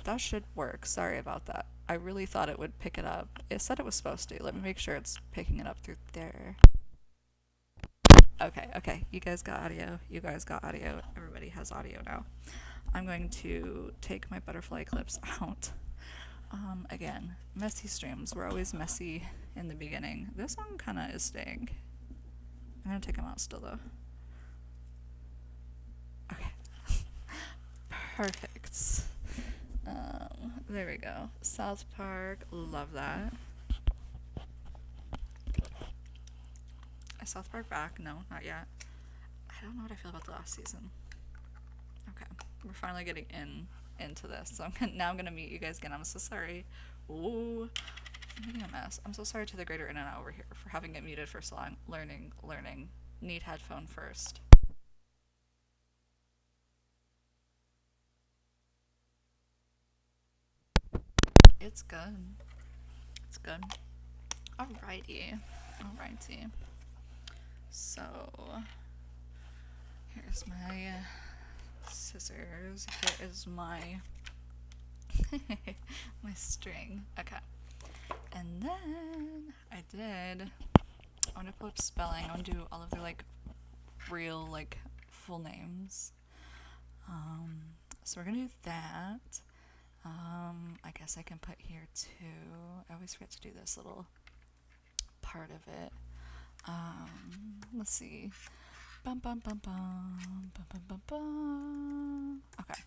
That should work. Sorry about that. I really thought it would pick it up. It said it was supposed to. Let me make sure it's picking it up through there. Okay, okay. You guys got audio. You guys got audio. Everybody has audio now. I'm going to take my butterfly clips out. Again, messy streams. We're always messy in the beginning. This one kind of is staying. I'm going to take them out still, though. Okay. Perfect. There we go. South Park. Love that. Is South Park back? No, not yet. I don't know what I feel about the last season. Okay, we're finally getting into this. So now I'm gonna meet you guys again. I'm so sorry. Ooh, I'm making a mess. I'm so sorry to the greater internet over here for having it muted for so long. Learning. Need headphone first. It's good. It's good. Alrighty. Alrighty. So here's my scissors. Here is my my string. Okay. And then I want to pull up spelling. I want to do all of their like real like full names. So we're gonna do that. I guess I can put here too. I always forget to do this little part of it. Let's see. Bum bum bum bum bum bum bum bum. Okay,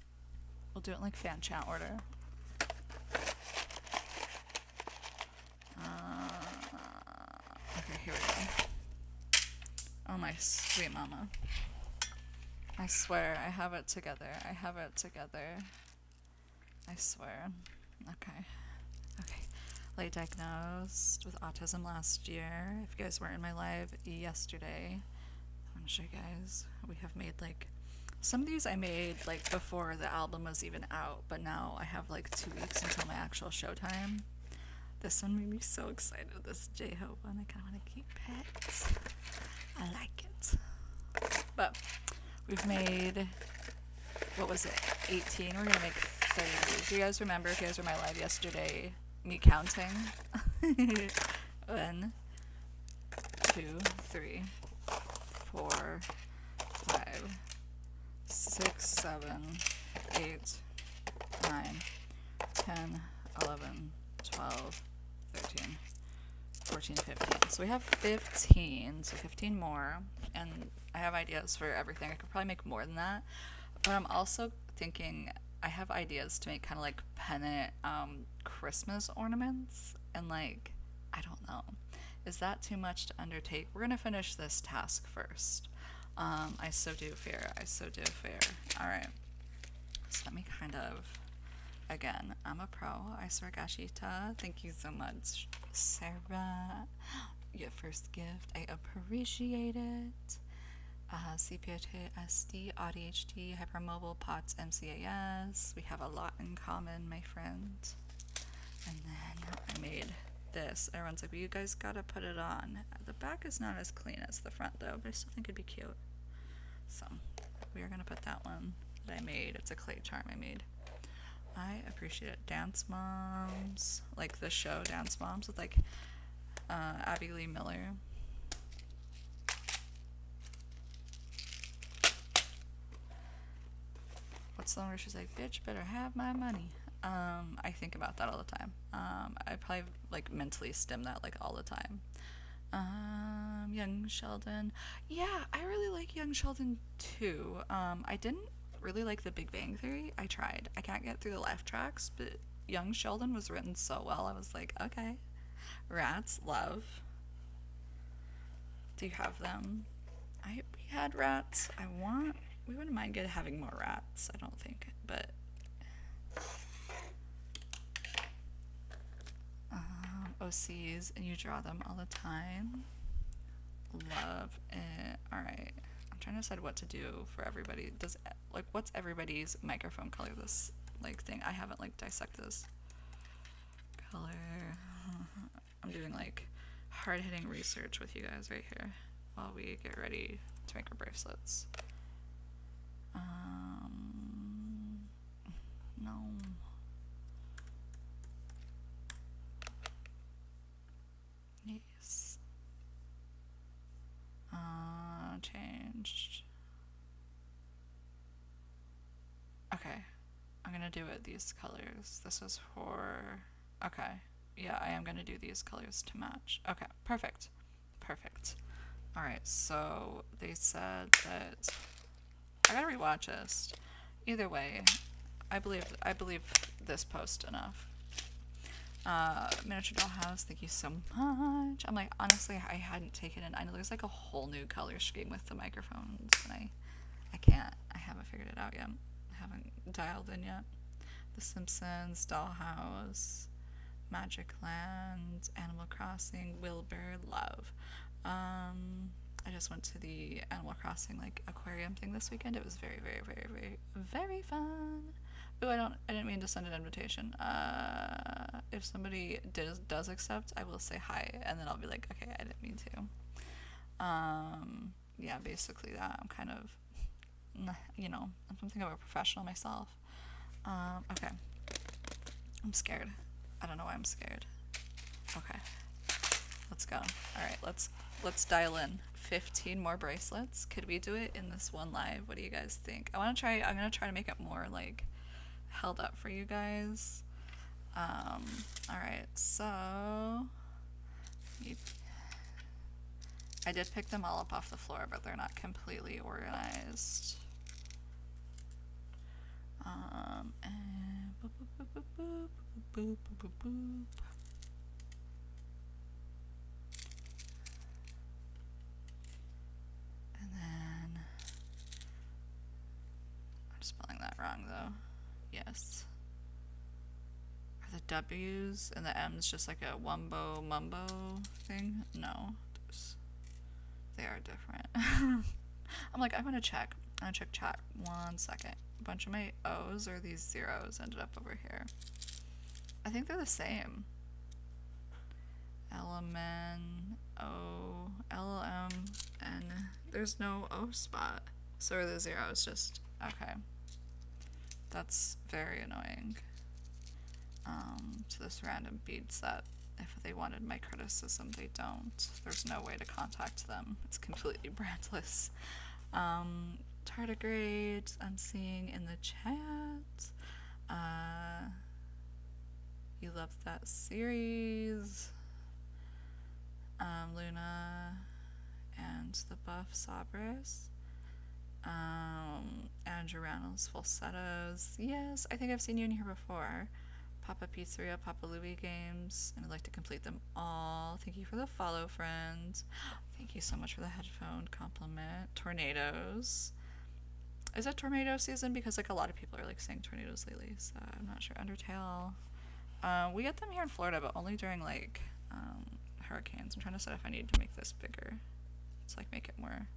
we'll do it in like fan chat order. Okay, here we go. Oh my sweet mama! I swear I have it together. I have it together. I swear. Okay. Okay. Late diagnosed with autism last year. If you guys weren't in my live yesterday, I'm gonna show you guys. We have made like some of these I made like before the album was even out, but now I have like 2 weeks until my actual showtime. This one made me so excited. This J-Hope one, I kind of want to keep it. I like it. But we've made, what was it, 18? We're gonna make 30. Do you guys remember, if you guys were my live yesterday, me counting? 1, 2, 3, 4, 5, 6, 7, 8, 9, 10, 11, 12, 13, 14, 15. So we have 15, so 15 more, and I have ideas for everything. I could probably make more than that, but I'm also thinking I have ideas to make kind of like pennant Christmas ornaments, and like, I don't know. Is that too much to undertake? We're gonna finish this task first. I so do fear. I so do fear. Alright. So let me kind of, again, I'm a pro. I swear, Gashita. Thank you so much, Sarah. Your first gift. I appreciate it. CPTSD, ADHD, hypermobile, POTS, MCAS. We have a lot in common, my friend. And then I made this. Everyone's like, well, you guys gotta put it on. The back is not as clean as the front, though, but I still think it'd be cute. So we are gonna put that one that I made. It's a clay charm I made. I appreciate it. Dance Moms, like the show Dance Moms with like Abby Lee Miller. What's the one where she's like, bitch, better have my money? I think about that all the time. I probably like mentally stim that like all the time. Young Sheldon. Yeah, I really like Young Sheldon too. I didn't really like The Big Bang Theory. I tried. I can't get through the laugh tracks, but Young Sheldon was written so well. I was like, okay. Rats, love. Do you have them? We had rats. We wouldn't mind having more rats, I don't think, but OCs, and you draw them all the time. Love it. Alright. I'm trying to decide what to do for everybody. What's everybody's microphone color, this like thing? I haven't like dissected this color. I'm doing like hard-hitting research with you guys right here while we get ready to make our bracelets. No. background changed. Okay, I'm gonna do it these colors. This is for, okay, yeah, I am gonna do these colors to match. Okay, perfect, perfect. All right, so they said that I gotta rewatch this. Either way, I believe this post enough. Miniature dollhouse, thank you so much. I'm like, honestly, I hadn't taken in. I know there's like a whole new color scheme with the microphones, and I haven't figured it out yet. I haven't dialed in yet. The Simpsons, Dollhouse, Magic Land, Animal Crossing, Wilbur, Love. I just went to the Animal Crossing like aquarium thing this weekend. It was very, very, very, very, very fun. Ooh, I didn't mean to send an invitation. If somebody does accept, I will say hi, and then I'll be like, okay, I didn't mean to. Yeah, basically that. I'm kind of, I'm something of a professional myself. Okay. I'm scared. I don't know why I'm scared. Okay. Let's go. All right, let's dial in. 15 more bracelets. Could we do it in this one live? What do you guys think? I'm gonna try to make it more like held up for you guys. All right, so I did pick them all up off the floor, but they're not completely organized. And boop, boop, boop, boop, boop, boop, boop, boop. And then I'm spelling that wrong though. Yes. Are the W's and the M's just like a wumbo mumbo thing? No, they are different. I'm like, I'm gonna check. I'm gonna check chat. 1 second. A bunch of my O's or these zeros ended up over here. I think they're the same. LMN, O, LM, N. There's no O spot. So are the zeros just, okay. That's very annoying. To this random bead set. If they wanted my criticism, they don't. There's no way to contact them. It's completely brandless. Tardigrade, I'm seeing in the chat. You loved that series. Luna and the Buff Sabres. Andrew Reynolds falsettos. Yes, I think I've seen you in here before. Papa Pizzeria, Papa Louie Games, and I'd like to complete them all. Thank you for the follow, friends. Thank you so much for the headphone compliment. Tornadoes. Is it tornado season? Because like a lot of people are like saying tornadoes lately, so I'm not sure. Undertale. We get them here in Florida, but only during like hurricanes. I'm trying to decide if I need to make this bigger. It's like make it more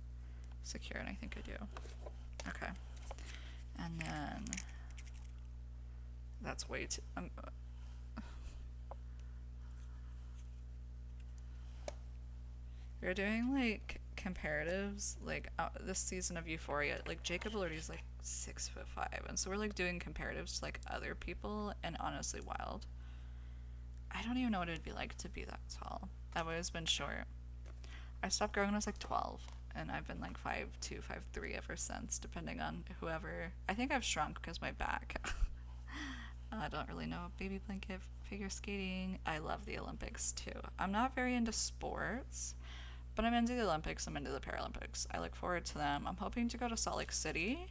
secure, and I think I do. Okay. And then that's way too. We're doing like comparatives, like this season of Euphoria. Like Jacob Elordi's like 6'5", and so we're like doing comparatives to like other people, and honestly, wild. I don't even know what it'd be like to be that tall. I've always been short. I stopped growing when I was like 12, and I've been like 5'2", 5'3" ever since, depending on whoever. I think I've shrunk because my back. I don't really know. Baby blanket, figure skating. I love the Olympics too. I'm not very into sports, but I'm into the Olympics. I'm into the Paralympics. I look forward to them. I'm hoping to go to Salt Lake City.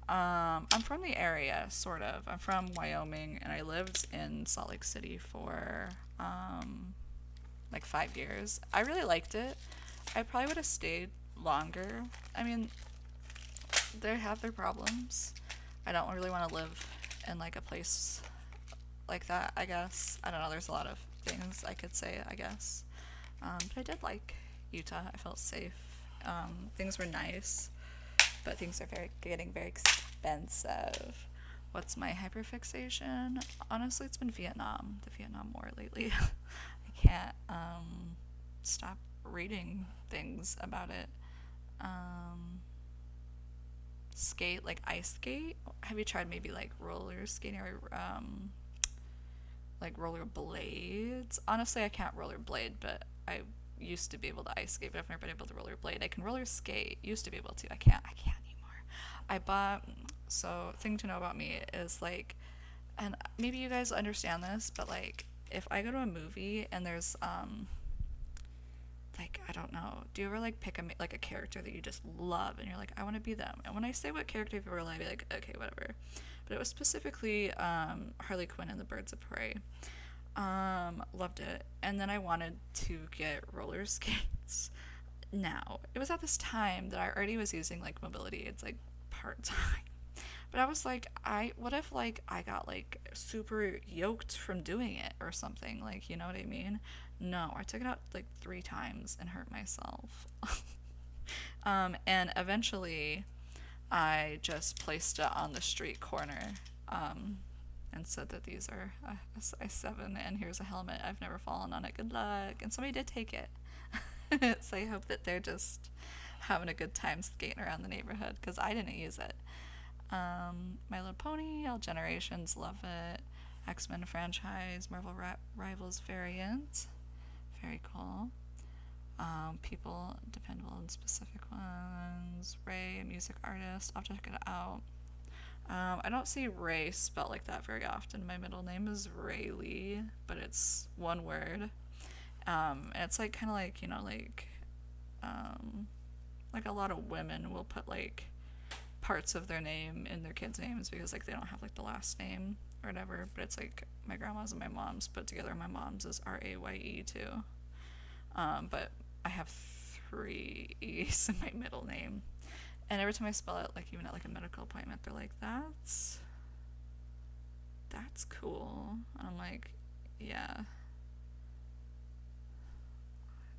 I'm from the area, sort of. I'm from Wyoming, and I lived in Salt Lake City for like 5 years. I really liked it. I probably would have stayed longer. I mean, they have their problems. I don't really want to live in like a place like that, I guess. I don't know, there's a lot of things I could say, I guess. But I did like Utah. I felt safe. Things were nice, but things are getting very expensive. What's my hyperfixation? Honestly, it's been Vietnam, the Vietnam War lately. I can't stop reading things about it. Skate, like ice skate. Have you tried maybe like roller skating or like roller blades? Honestly, I can't roller blade, but I used to be able to ice skate, but I've never been able to rollerblade. I can roller skate. Used to be able to. I can't anymore. I bought. So thing to know about me is like, and maybe you guys understand this, but like if I go to a movie and there's like I don't know, do you ever like pick like a character that you just love and you're like I want to be them? And when I say what character people are like okay whatever, but it was specifically Harley Quinn and the Birds of Prey. Loved it, and then I wanted to get roller skates. Now it was at this time that I already was using like mobility. It's like part time. But I was like, what if like I got like super yoked from doing it or something? Like, you know what I mean? No, I took it out like 3 times and hurt myself. And eventually I just placed it on the street corner, and said that these are a size 7 and here's a helmet. I've never fallen on it. Good luck. And somebody did take it. So I hope that they're just having a good time skating around the neighborhood because I didn't use it. My Little Pony, All Generations, love it. X-Men franchise, Marvel Rivals variant, very cool. People dependable on specific ones. Ray, a music artist. I'll check it out. I don't see Ray spelled like that very often. My middle name is Rayleigh, but it's one word. And it's like kind of like like a lot of women will put like parts of their name in their kids' names because like they don't have like the last name or whatever. But it's like my grandma's and my mom's put together. My mom's is Raye too. But I have 3 E's in my middle name. And every time I spell it, like even at like a medical appointment, they're like, that's cool. And I'm like, yeah,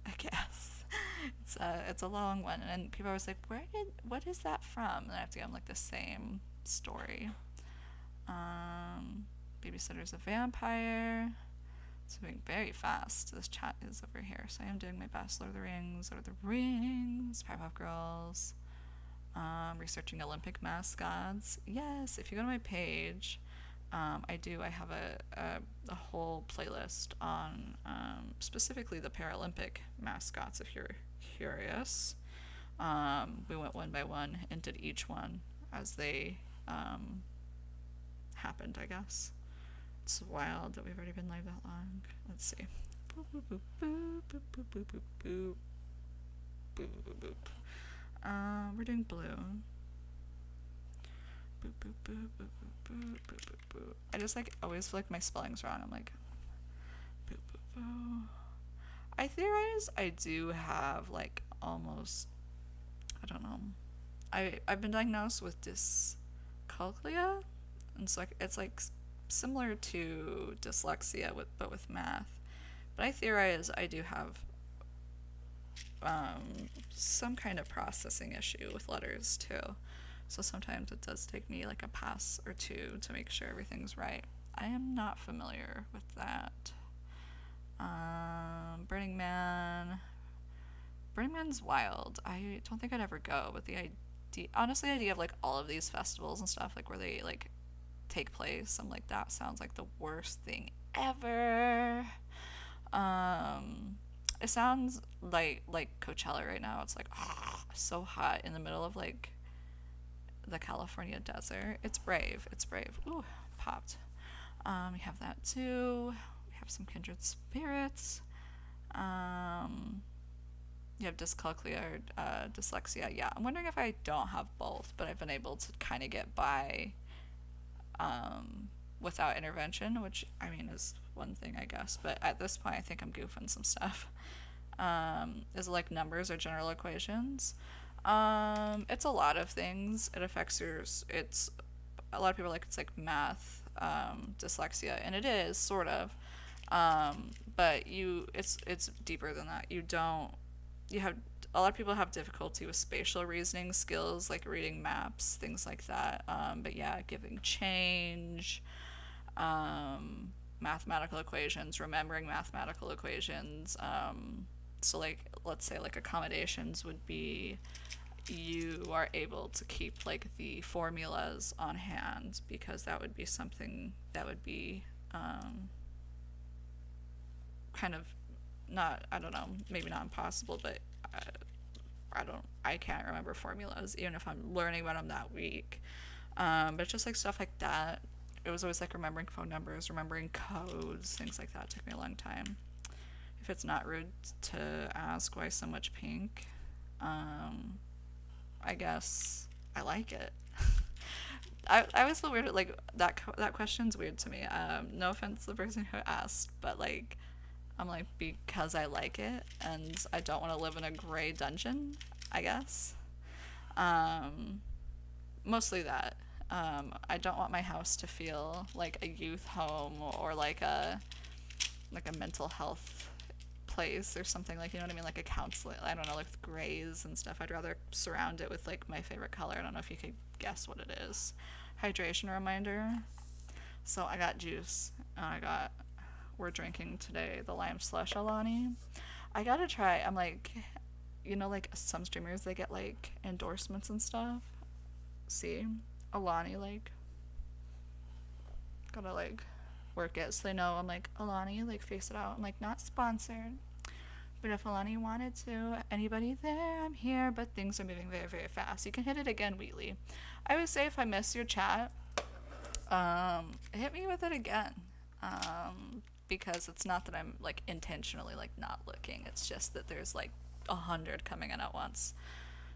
I guess. It's a long one. And people are always like, what is that from? And I have to give them like the same story. Babysitter's a vampire. It's moving very fast. This chat is over here. So I am doing my best. Lord of the Rings, Powerpuff Girls. Researching Olympic mascots. Yes, if you go to my page, I have a whole playlist on specifically the Paralympic mascots if you're curious. We went one by one and did each one as they happened, I guess. It's wild that we've already been live that long. Let's see. Boop, boop, boop, boop, boop, boop, boop, boop, boop. Boop, boop, boop, boop. We're doing blue. Boop, boop, boop, boop, boop, boop, boop, boop, boop. I just like always feel like my spelling's wrong. I'm like, boop, boop, boop. I theorize I do have like almost, I don't know. I've been diagnosed with dyscalculia, and so it's like similar to dyslexia but with math. But I theorize I do have some kind of processing issue with letters too. So sometimes it does take me like a pass or two to make sure everything's right. I am not familiar with that. Burning Man. Burning Man's wild. I don't think I'd ever go, but the idea of like all of these festivals and stuff like where they like take place, I'm like that sounds like the worst thing ever. It sounds like Coachella right now. It's like so hot in the middle of like the California desert. It's brave. Ooh, popped. We have that too. We have some kindred spirits. You have dyscalculia or dyslexia. Yeah, I'm wondering if I don't have both, but I've been able to kind of get by without intervention, which I mean is one thing, I guess. But at this point, I think I'm goofing some stuff. Is it like numbers or general equations? It's a lot of things. It affects it's a lot of people are like it's like math, dyslexia, and it is sort of. But it's deeper than that. You have a lot of people have difficulty with spatial reasoning skills, like reading maps, things like that. But yeah, giving change, mathematical equations, remembering mathematical equations. So like, let's say like accommodations would be you are able to keep like the formulas on hand because that would be something that would be kind of not, I don't know, maybe not impossible, but uh, I can't remember formulas, even if I'm learning about them that week. But just like stuff like that, it was always like remembering phone numbers, remembering codes, things like that took me a long time. If it's not rude to ask why so much pink, um, I guess I like it. I always feel weird, like, that question's weird to me. No offense to the person who asked, but like, I'm like, because I like it, and I don't want to live in a gray dungeon, I guess. Um, Mostly that. I don't want my house to feel like a youth home or like a mental health place or something, like, you know what I mean, like a counseling, I don't know, like with grays and stuff. I'd rather surround it with like my favorite color. I don't know if you could guess what it is. Hydration reminder. So I got juice, and we're drinking today the lime slush Alani. I gotta try. I'm like, you know, like some streamers, they get like endorsements and stuff. See, Alani, like, gotta like work it so they know I'm like, Alani, like, face it out. I'm like, not sponsored, but if Alani wanted to, anybody there, I'm here. But things are moving very, very fast. You can hit it again, Wheatley. I would say if I miss your chat, hit me with it again. Because it's not that I'm like intentionally like not looking. It's just that there's like 100 coming in at once.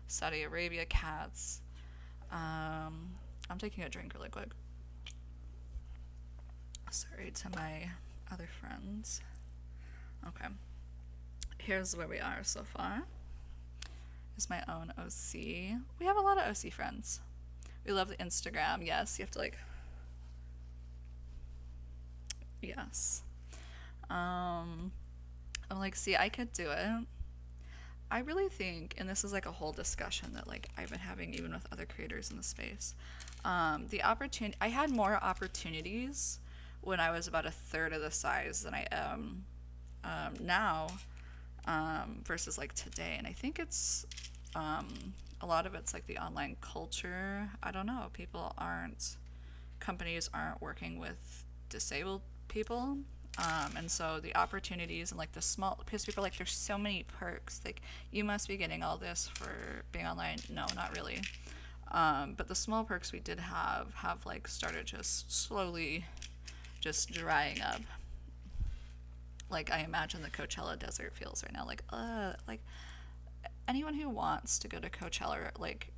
Saudi Arabia cats. I'm taking a drink really quick. Sorry to my other friends. Okay. Here's where we are so far. Is my own OC. We have a lot of OC friends. We love the Instagram. Yes, you have to like. Yes. I'm like, see, I could do it. I really think, and this is like a whole discussion that like I've been having even with other creators in the space. The opportunity, I had more opportunities when I was about a third of the size than I am now, versus like today. And I think it's a lot of it's like the online culture. I don't know. Companies aren't working with disabled people. And so the opportunities and like the small, because people are like, there's so many perks. Like, you must be getting all this for being online. No, not really. But the small perks we did have like started just slowly just drying up. Like, I imagine the Coachella desert feels right now. Like anyone who wants to go to Coachella, or like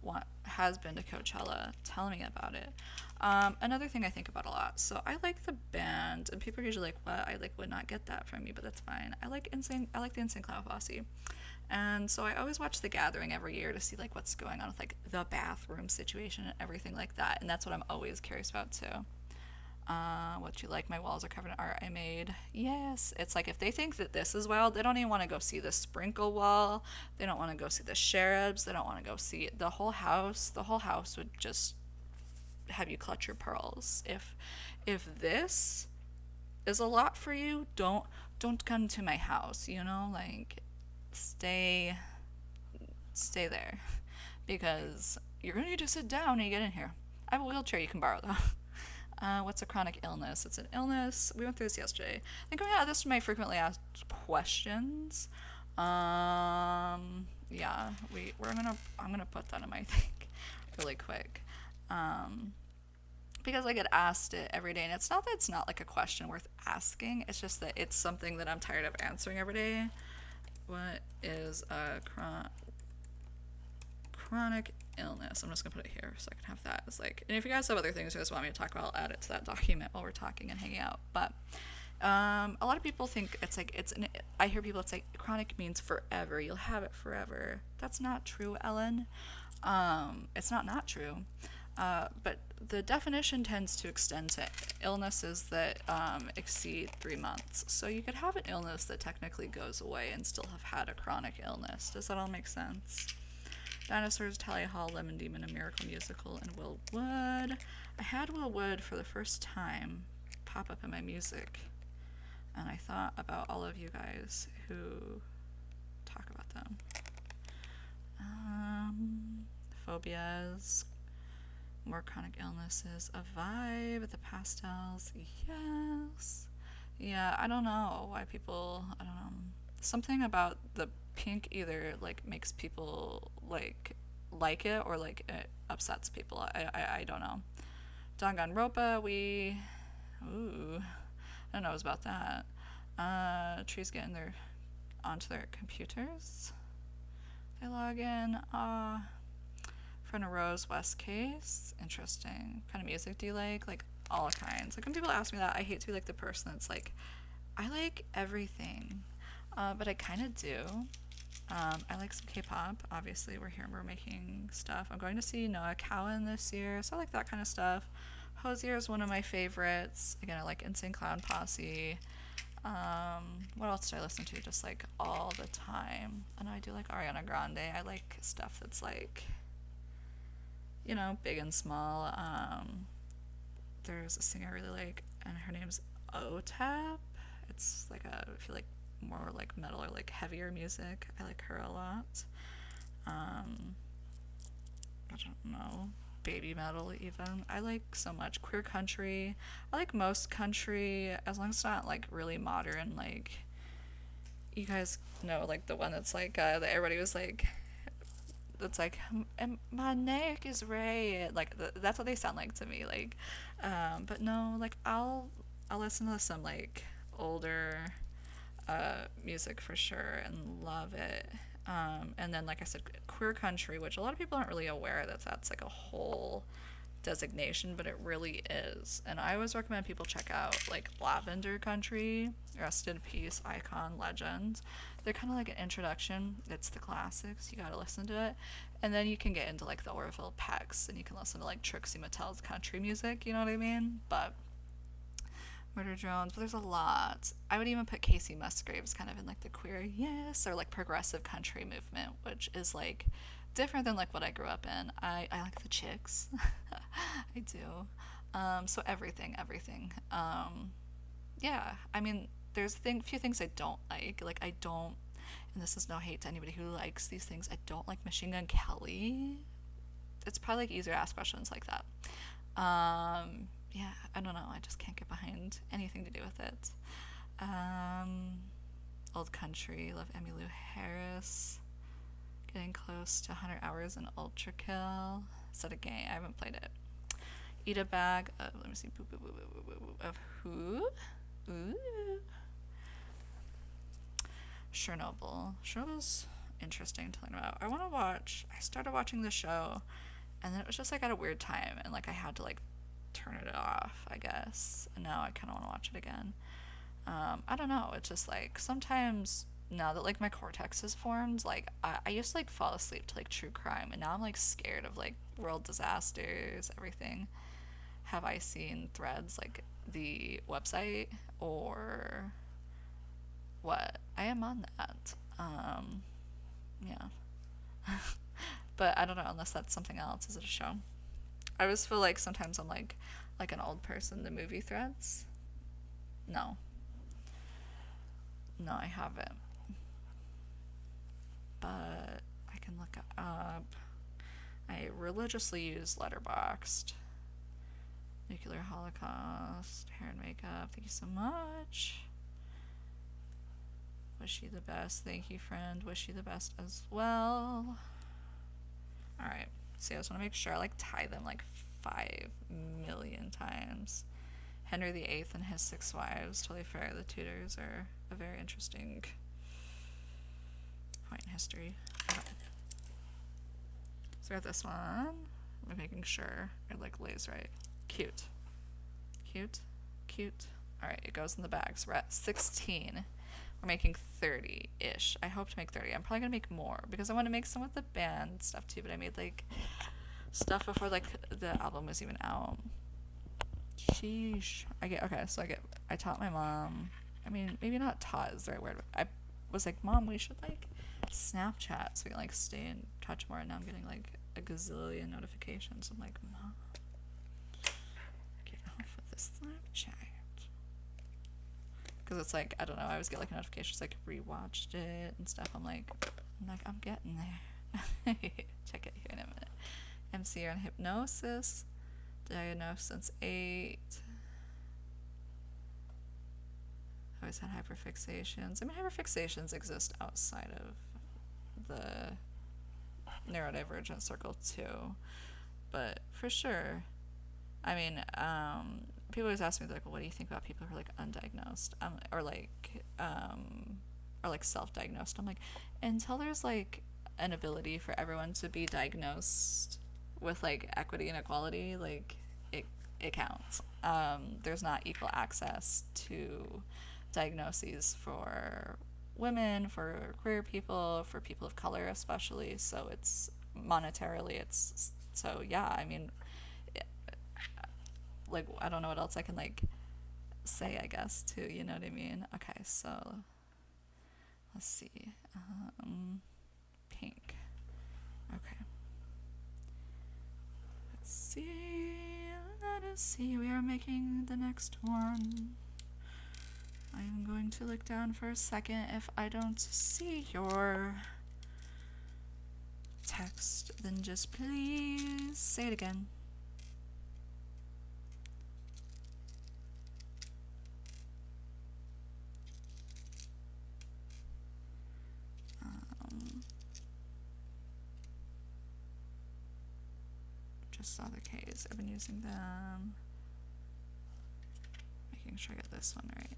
has been to Coachella, tell me about it. Another thing I think about a lot. So I like the band, and people are usually like, "What? I like would not get that from you," but that's fine. I like the Insane Clown Posse, and so I always watch The Gathering every year to see like what's going on with like the bathroom situation and everything like that, and that's what I'm always curious about too. What you like? My walls are covered in art I made. Yes, it's like if they think that this is wild, they don't even want to go see the sprinkle wall. They don't want to go see the cherubs. They don't want to go see the whole house. The whole house would just have you clutch your pearls. If this is a lot for you, don't come to my house. You know, like, stay there, because you're gonna need to sit down when you get in here. I have a wheelchair you can borrow though. What's a chronic illness? It's an illness. We went through this yesterday. I think I'm gonna add this to my frequently asked questions. Yeah, I'm gonna put that in my thing really quick. Because I get asked it every day, and it's not that it's not like a question worth asking. It's just that it's something that I'm tired of answering every day. What is a chronic illness? I'm just gonna put it here so I can have that as like, and if you guys have other things you guys want me to talk about, I'll add it to that document while we're talking and hanging out. But a lot of people think it's like I hear people, it's like chronic means forever, you'll have it forever. That's not true, Ellen. It's not true. But the definition tends to extend to illnesses that exceed 3 months. So you could have an illness that technically goes away and still have had a chronic illness. Does that all make sense? Dinosaurs, Tally Hall, Lemon Demon, A Miracle Musical, and Will Wood. I had Will Wood for the first time pop up in my music, and I thought about all of you guys who talk about them. Phobias, more chronic illnesses, a vibe, the pastels, yes. Yeah, I don't know why people, I don't know. something about the pink either like makes people like it or like it upsets people. I don't know. Danganronpa, we ooh, I don't know about that. Trees getting their onto their computers. They log in. Front of Rose, West Case. Interesting. What kind of music do you like? Like all kinds. Like when people ask me that, I hate to be like the person that's like, I like everything. But I kind of do. I like some K-pop. Obviously, we're here and we're making stuff. I'm going to see Noah Cowan this year, so I like that kind of stuff. Hosier is one of my favorites. Again, I like Insane Clown Posse. What else do I listen to just like all the time? I know I do like Ariana Grande. I like stuff that's like, you know, big and small. There's a singer I really like, and her name's OTAP. It's like I feel like more like metal or like heavier music. I like her a lot. I don't know, baby metal even. I like so much queer country. I like most country as long as it's not like really modern. Like you guys know, like the one that's like that everybody was like, that's like my neck is red. Like that's what they sound like to me. Like, but no, like I'll listen to some like older music for sure and love it. And then, like I said, queer country, which a lot of people aren't really aware that that's like a whole designation, but it really is. And I always recommend people check out like Lavender Country, Rest in Peace, Icon, Legend. They're kind of like an introduction. It's the classics. You gotta listen to it. And then you can get into like the Orville Pecks and you can listen to like Trixie Mattel's country music, you know what I mean? But Murder Drones, but there's a lot. I would even put Casey Musgraves kind of in like the queer, yes, or like progressive country movement, which is like different than like what I grew up in. I like the Chicks. I do. So everything. Yeah, I mean, there's few things I don't like. Like I don't, and this is no hate to anybody who likes these things. I don't like Machine Gun Kelly. It's probably like easier to ask questions like that. Yeah, I don't know. I just can't get behind anything to do with it. Um, Old Country, love Emmylou Harris. Getting close to 100 hours in Ultra Kill. Is that a game? I haven't played it. Eat a bag of, let me see, of who? Ooh. Chernobyl. Chernobyl's interesting to learn about. I started watching the show, and then it was just like at a weird time, and like I had to like turn it off, I guess. And now I kind of want to watch it again. I don't know. It's just like sometimes now that like my cortex is formed, like I used to like fall asleep to like true crime, and now I'm like scared of like world disasters, everything. Have I seen Threads, like the website, or what? I am on that. Yeah. But I don't know unless that's something else. Is it a show? I always feel like sometimes I'm like an old person. The movie Threads. No, no, I haven't. But I can look it up. I religiously use Letterboxd. Nuclear Holocaust, hair and makeup. Thank you so much. Wish you the best. Thank you, friend. Wish you the best as well. All right. So I just want to make sure I like tie them like 5 million times. Henry VIII and his 6 wives. Totally fair. The Tudors are a very interesting point in history. Okay. So I got this one. I'm making sure it like lays right. Cute. Cute. Cute. Alright, it goes in the bag. So we're at 16. We're making 30-ish. I hope to make 30. I'm probably gonna make more because I want to make some with the band stuff too, but I made like stuff before like the album was even out. Sheesh. I taught my mom. I mean, maybe not taught is the right word. I was like, Mom, we should like Snapchat so we can like stay in touch more. And now I'm getting like a gazillion notifications. I'm like, Mom, get off of this Snapchat. Because it's like, I don't know, I always get like notifications like rewatched it and stuff. I'm like, I'm getting there. Check it here in a minute. MC on hypnosis. Diagnosed since 8. Oh always had hyperfixations. I mean, hyperfixations exist outside of the neurodivergent circle too, but for sure. I mean, people always ask me like, well, what do you think about people who are like undiagnosed, or like self-diagnosed? I'm like, until there's like an ability for everyone to be diagnosed with like equity and equality, like it counts. There's not equal access to diagnoses for women, for queer people, for people of color especially. So it's monetarily, it's so yeah. I mean, like I don't know what else I can like say. I guess too. You know what I mean? Okay, so let's see. Pink. Okay. Let's see. Let us see. We are making the next one. I am going to look down for a second. If I don't see your text, then just please say it again. Just saw the K's. I've been using them. Making sure I get this one right.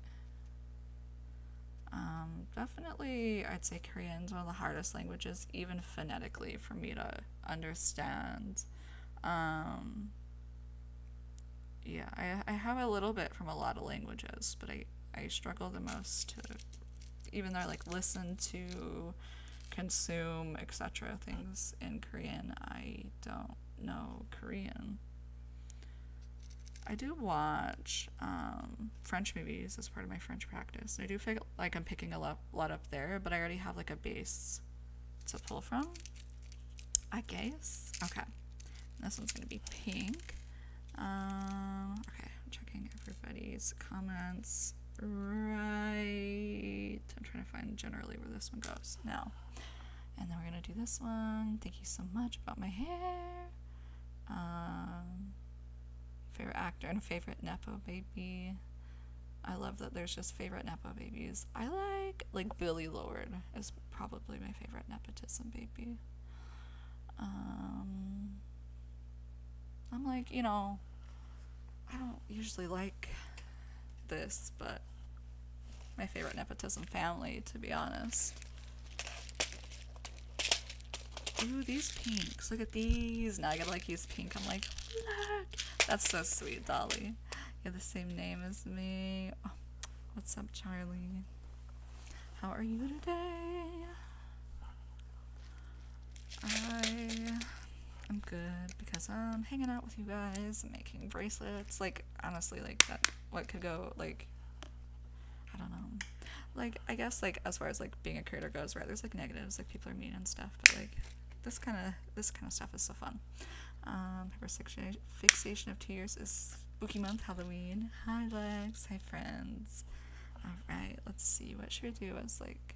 Definitely, I'd say Korean's one of the hardest languages, even phonetically, for me to understand. Yeah, I have a little bit from a lot of languages, but I struggle the most to, even though I like listen to, consume, etc. things in Korean, I don't know Korean. I do watch French movies as part of my French practice. I do feel like I'm picking a lot up there, but I already have like a base to pull from, I guess. Okay, this one's gonna be pink. Okay, I'm checking everybody's comments. Right, I'm trying to find generally where this one goes now. And then we're gonna do this one. Thank you so much about my hair. Favorite actor and favorite Nepo baby. I love that there's just favorite Nepo babies. I like Billy Lord is probably my favorite nepotism baby. I'm like, you know, I don't usually like this, but my favorite nepotism family, to be honest. Ooh, these pinks. Look at these. Now I gotta like use pink. I'm like, look. That's so sweet, Dolly. You have the same name as me. Oh, what's up, Charlie? How are you today? I'm good because I'm hanging out with you guys and making bracelets. Like, honestly, like that, what could go, like, I don't know. Like, I guess, like, as far as, like, being a creator goes, right, there's, like, negatives, like, people are mean and stuff, but, like, this kind of stuff is so fun. Fixation of 2 years is spooky month, Halloween. Hi, Lex. Hi, friends. Alright, let's see. What should we do as, like,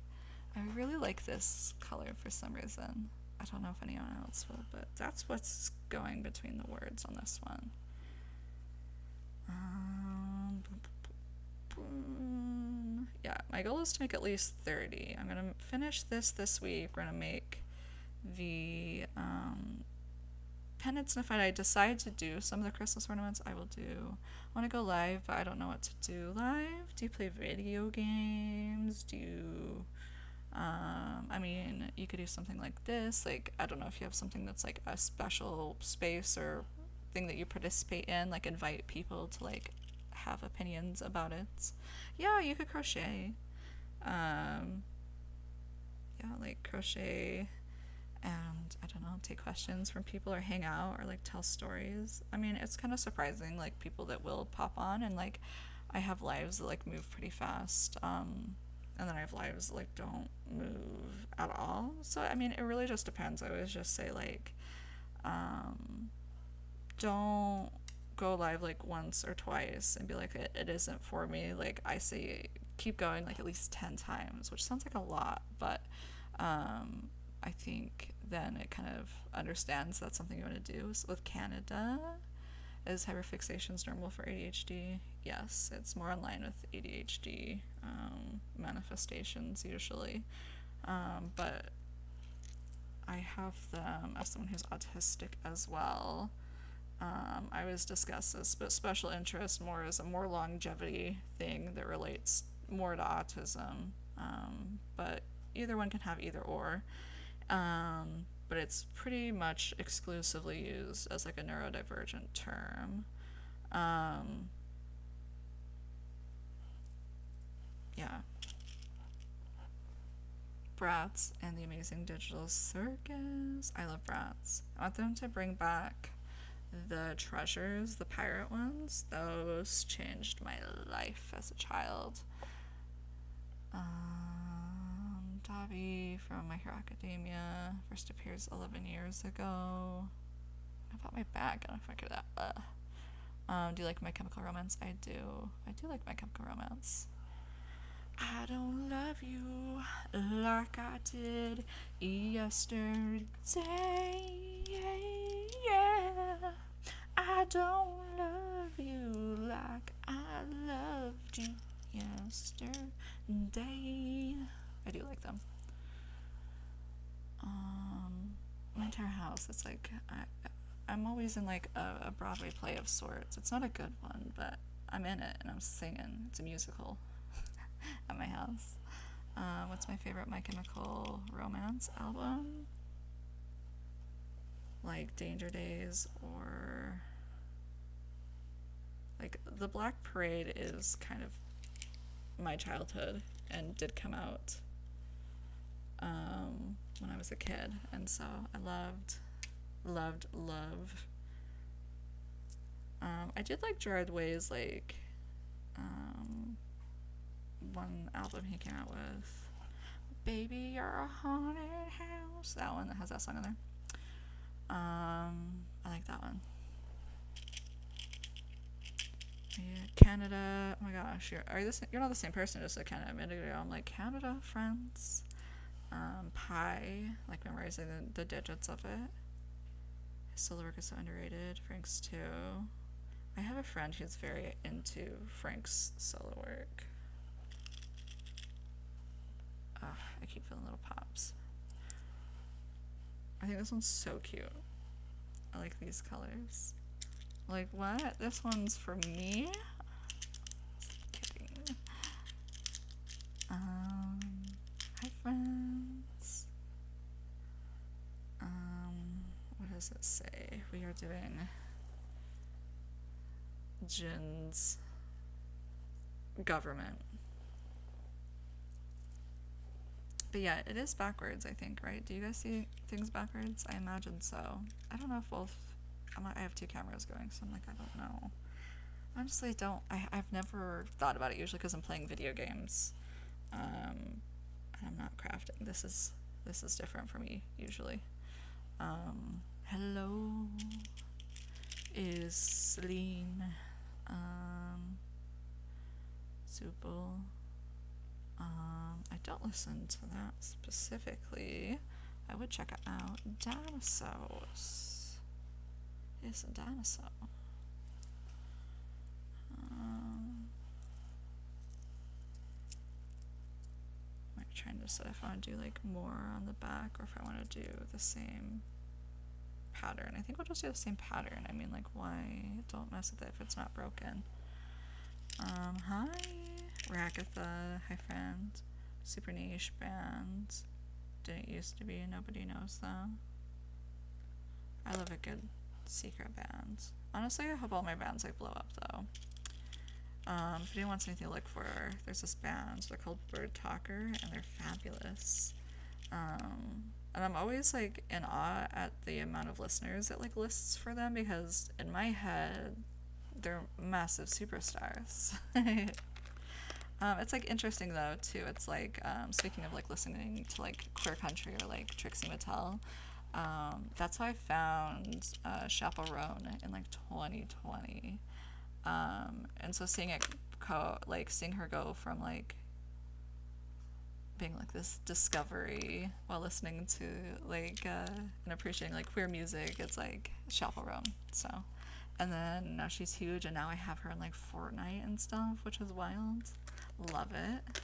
I really like this color for some reason. I don't know if anyone else will, but that's what's going between the words on this one. Yeah, my goal is to make at least 30. I'm going to finish this week. We're going to make the pendants, and if I decide to do some of the Christmas ornaments, I will do. I want to go live, but I don't know what to do live. Do you play video games? Do you, I mean, you could do something like this. Like, I don't know if you have something that's like a special space or thing that you participate in, like invite people to like have opinions about it. Yeah, you could crochet. Yeah, like crochet and I don't know, take questions from people or hang out or like tell stories. I mean, it's kind of surprising, like people that will pop on, and like I have lives that like move pretty fast, and then I have lives that like don't move at all. So I mean, it really just depends. I always just say like, don't go live like once or twice and be like it isn't for me. Like I say keep going like at least 10 times, which sounds like a lot, but I think then it kind of understands that's something you want to do. So with Canada, Is hyperfixations normal for ADHD? Yes, it's more in line with ADHD manifestations usually. But I have them as someone who's autistic as well. I always discuss this, but special interest more as a more longevity thing that relates more to autism. But either one can have either or. But it's pretty much exclusively used as like a neurodivergent term. Yeah. Bratz and the Amazing Digital Circus. I love Bratz. I want them to bring back the treasures, the pirate ones. Those changed my life as a child. Dobby from My Hero Academia first appears 11 years ago. I bought my bag and I figured that. Do you like My Chemical Romance? I do. I do like My Chemical Romance. I don't love you like I did yesterday. Yeah. I don't love you like I loved you yesterday. I do like them. My entire house, it's like I'm always in like a Broadway play of sorts. It's not a good one, but I'm in it and I'm singing. It's a musical at my house. What's my favorite My Chemical Romance album? Like Danger Days, or like The Black Parade is kind of my childhood and did come out when I was a kid, and so I loved. I did like Gerard Way's like one album he came out with, Baby You're a Haunted House. That one that has that song in there. I like that one. Yeah, Canada. Oh my gosh, you're not the same person. Just like Canada a minute ago. I'm like Canada, France. Pi, like memorizing the digits of it. His solo work is so underrated. Frank's too. I have a friend who's very into Frank's solo work. I keep feeling little pops. I think this one's so cute. I like these colors. Like, what? This one's for me? Just kidding. Hi, friends. What does it say? We are doing Jin's government. But yeah, it is backwards, I think, right? Do you guys see things backwards? I imagine so. I don't know if both... I have two cameras going, so I'm like, I don't know. Honestly, I've never thought about it, usually because I'm playing video games. And I'm not crafting. This is different for me, usually. Hello, is Celine. Supal. I don't listen to that specifically. I would check it out. Dinosaurs. It's a dinosaur. I'm trying to decide if I want to do like more on the back or if I want to do the same pattern. I think we'll just do the same pattern. I mean, like, why? Don't mess with it if it's not broken. Hi, Ragatha. Hi, friend. Super niche band. Didn't used to be, nobody knows them. I love a good secret band. Honestly, I hope all my bands like blow up though. If anyone wants anything to look for, there's this band. They're called Bird Talker, and they're fabulous. And I'm always like in awe at the amount of listeners it like lists for them, because in my head they're massive superstars. It's like interesting though too. It's like speaking of like listening to like queer country or like Trixie Mattel, that's how I found Chaperone in like 2020. And so seeing her go from like being like this discovery while listening to like and appreciating like queer music, it's like Chaperone. So And then now she's huge, and now I have her in like Fortnite and stuff, which is wild. Love it.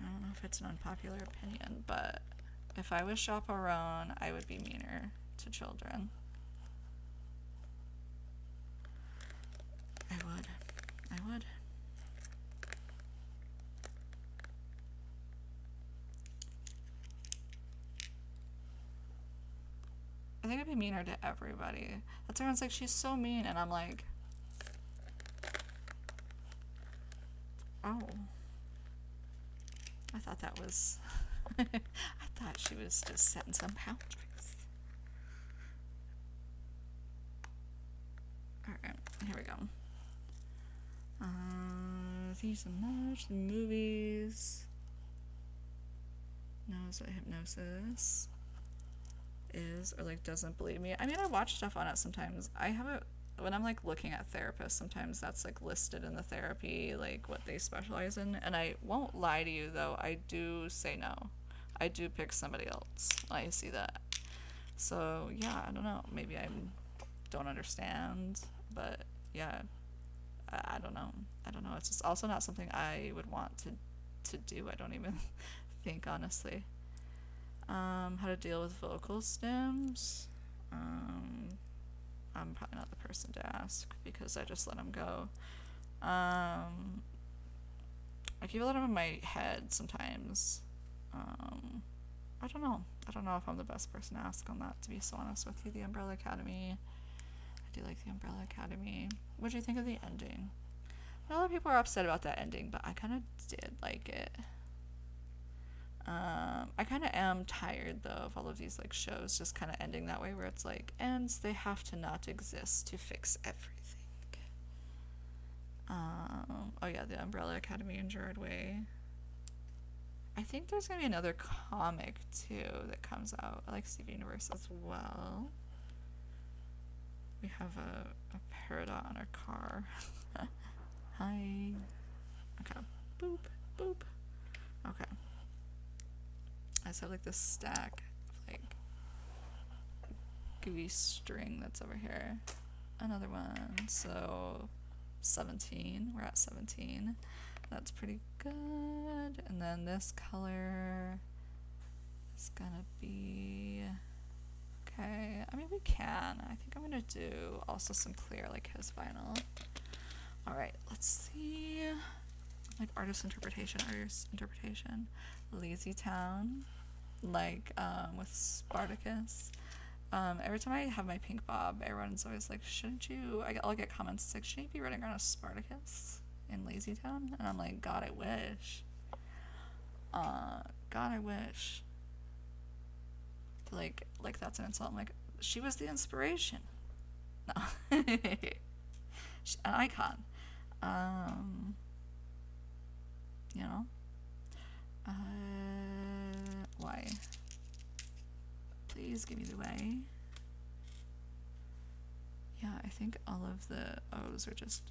I don't know if it's an unpopular opinion, but if I was chaperone, I would be meaner to children. I would. I would. I think I'd be meaner to everybody. That's everyone's like, she's so mean, and I'm like, oh. I thought that was, I thought she was just setting some boundaries. Alright, here we go. These are much, the movies. Knows what hypnosis is, or like doesn't believe me. I mean, I watch stuff on it sometimes. I have it when I'm like looking at therapists, sometimes that's like listed in the therapy, like what they specialize in. And I won't lie to you though, I do say no. I do pick somebody else when I see that. So yeah, I don't know. Maybe I don't understand, but yeah, I don't know. I don't know. It's just also not something I would want to do. I don't even think, honestly. How to deal with vocal stems. I'm probably not the person to ask because I just let them go. I keep a lot of them in my head sometimes. I don't know. I don't know if I'm the best person to ask on that, to be so honest with you. The Umbrella Academy. I do like the Umbrella Academy. What do you think of the ending? A lot of people are upset about that ending, but I kind of did like it. I kind of am tired though of all of these like shows just kind of ending that way, where it's like, and they have to not exist to fix everything. Oh yeah, the Umbrella Academy and Gerard Way. I think there's gonna be another comic too that comes out. I like Steve Universe as well. We have a Peridot on our car. Hi. Okay. Boop, boop. Okay. I just have like this stack of like gooey string that's over here. Another one. So 17. We're at 17. That's pretty good. And then this color is gonna be okay. I mean, we can. I think I'm gonna do also some clear, like his vinyl. Alright, let's see. Like artist interpretation. Lazy Town, like with Spartacus. Every time I have my pink bob, everyone's always like, shouldn't you, I'll get comments like, shouldn't you be running around as Spartacus in Lazy Town? And I'm like, God, I wish. God, I wish. Like that's an insult. I'm like, she was the inspiration. No. An icon. You know? Why? Please give me the way. Yeah, I think all of the O's are just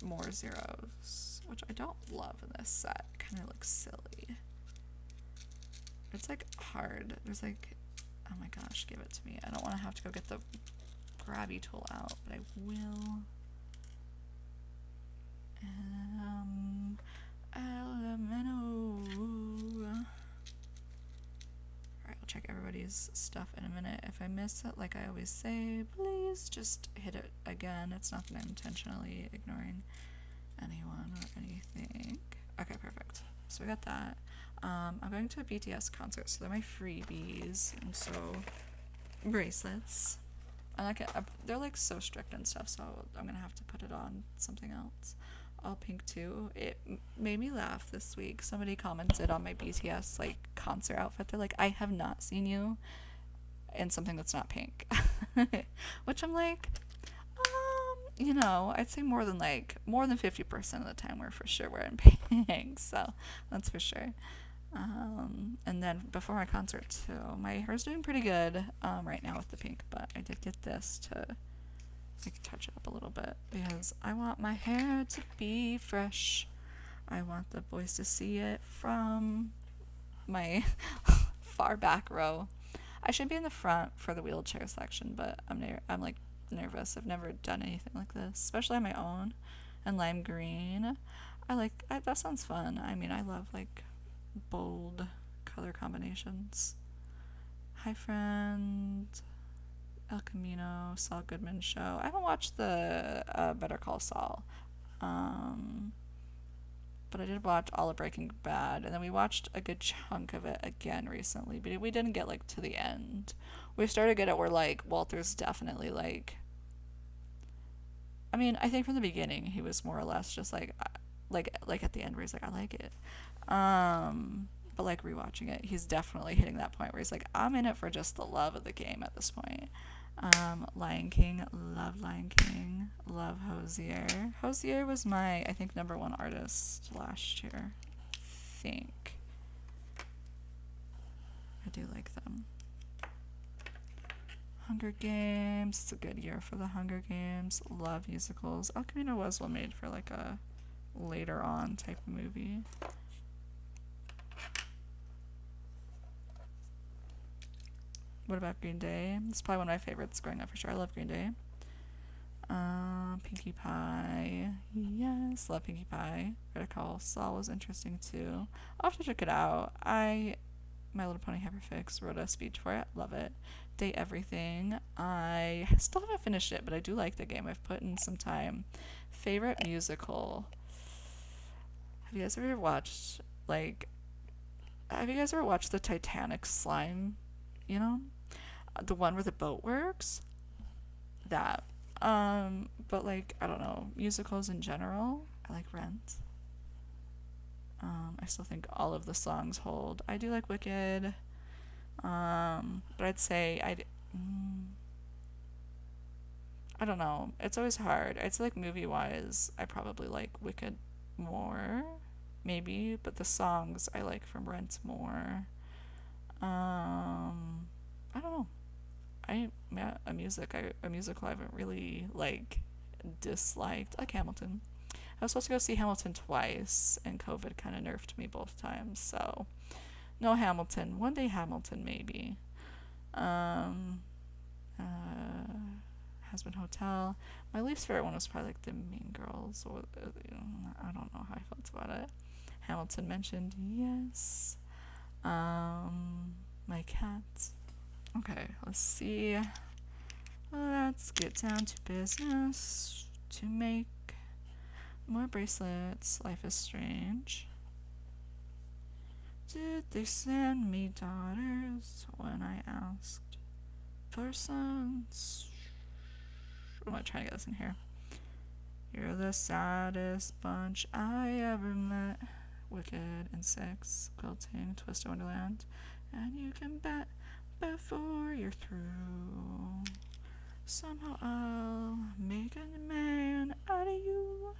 more zeros, which I don't love in this set. It kind of looks silly. It's like hard. There's like, oh my gosh, give it to me. I don't want to have to go get the grabby tool out, but I will. Alright, I'll check everybody's stuff in a minute. If I miss it, like I always say, please just hit it again. It's not that I'm intentionally ignoring anyone or anything. Okay, perfect. So we got that. I'm going to a BTS concert, so they're my freebies, and so bracelets. I like it. They're like so strict and stuff, so I'm gonna have to put it on something else. All pink too. It made me laugh this week. Somebody commented on my BTS like concert outfit. They're like, I have not seen you in something that's not pink. Which I'm like, you know, I'd say more than 50% of the time we're for sure wearing pink. So that's for sure. And then before my concert too, my hair's doing pretty good right now with the pink, but I did get this to like touch it up a little bit because I want my hair to be fresh. I want the boys to see it from my far back row. I should be in the front for the wheelchair section, but I'm like nervous. I've never done anything like this, especially on my own. And lime green, that sounds fun. I mean, I love like bold color combinations. Hi, friend. El Camino, Saul Goodman show. I haven't watched the Better Call Saul. Um, but I did watch all of Breaking Bad, and then we watched a good chunk of it again recently, but we didn't get like to the end. We started to get it where like Walter's definitely like. I mean, I think from the beginning he was more or less just like at the end where he's like, I like it. But like rewatching it, he's definitely hitting that point where he's like, I'm in it for just the love of the game at this point. Lion King, love Lion King, love Hosier. Hosier was my, I think, #1 artist last year. I think. I do like them. Hunger Games, it's a good year for the Hunger Games. Love musicals. El Camino was well made for like a later on type of movie. What about Green Day? It's probably one of my favorites growing up for sure. I love Green Day. Pinkie Pie. Yes, love Pinkie Pie. Better Call Saul was interesting too. I'll have to check it out. My Little Pony Hyperfix wrote a speech for it. Love it. Date Everything. I still haven't finished it, but I do like the game. I've put in some time. Favorite musical. Have you guys ever watched the Titanic slime? You know? The one where the boat works? That. But like, I don't know, musicals in general. I like Rent. I still think all of the songs hold. I do like Wicked. But I'd say I don't know. It's always hard. I'd say like movie wise, I probably like Wicked more, maybe, but the songs I like from Rent more. I don't know. A musical I haven't really like disliked, like Hamilton. I was supposed to go see Hamilton twice, and COVID kind of nerfed me both times. So no Hamilton. One day Hamilton maybe. Um, Husband Hotel. My least favorite one was probably like the Mean Girls. Or I don't know how I felt about it. Hamilton mentioned yes. My cat. Okay, let's see. Let's get down to business to make more bracelets. Life is strange. Did they send me daughters when I asked for sons? I'm gonna try to get this in here. You're the saddest bunch I ever met. Wicked and Six, Quilting, Twist of Wonderland, and you can bet before you're through, somehow I'll make a man out of you.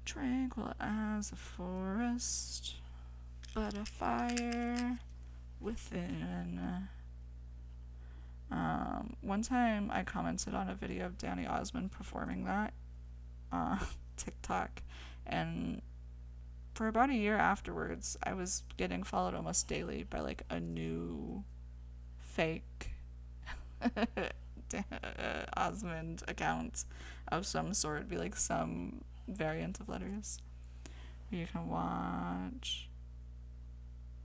Tranquil as a forest, but a fire within. One time I commented on a video of Danny Osmond performing that on TikTok, and for about a year afterwards, I was getting followed almost daily by like a new fake Osmond account of some sort. It'd be like some variant of letters. You can watch.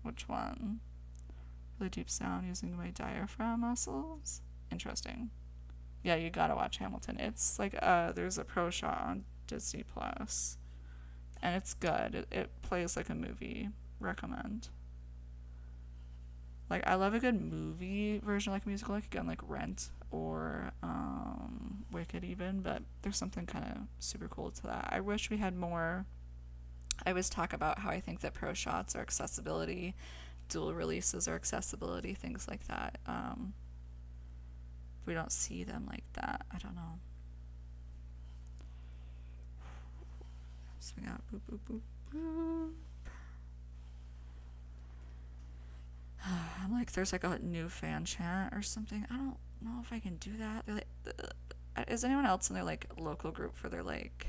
Which one? Really deep sound using my diaphragm muscles. Interesting. Yeah, you gotta watch Hamilton. It's like there's a pro shot on Disney Plus, and it's good. It plays like a movie. Recommend. Like, I love a good movie version, like a musical, like again, like Rent or Wicked even, but there's something kind of super cool to that. I wish we had more. I always talk about how I think that pro shots are accessibility, dual releases are accessibility, things like that. We don't see them like that. I don't know. So we got boop, boop, boop, boop. I'm like, there's like a new fan chat or something. I don't know if I can do that. They're like, is anyone else in their like local group for their like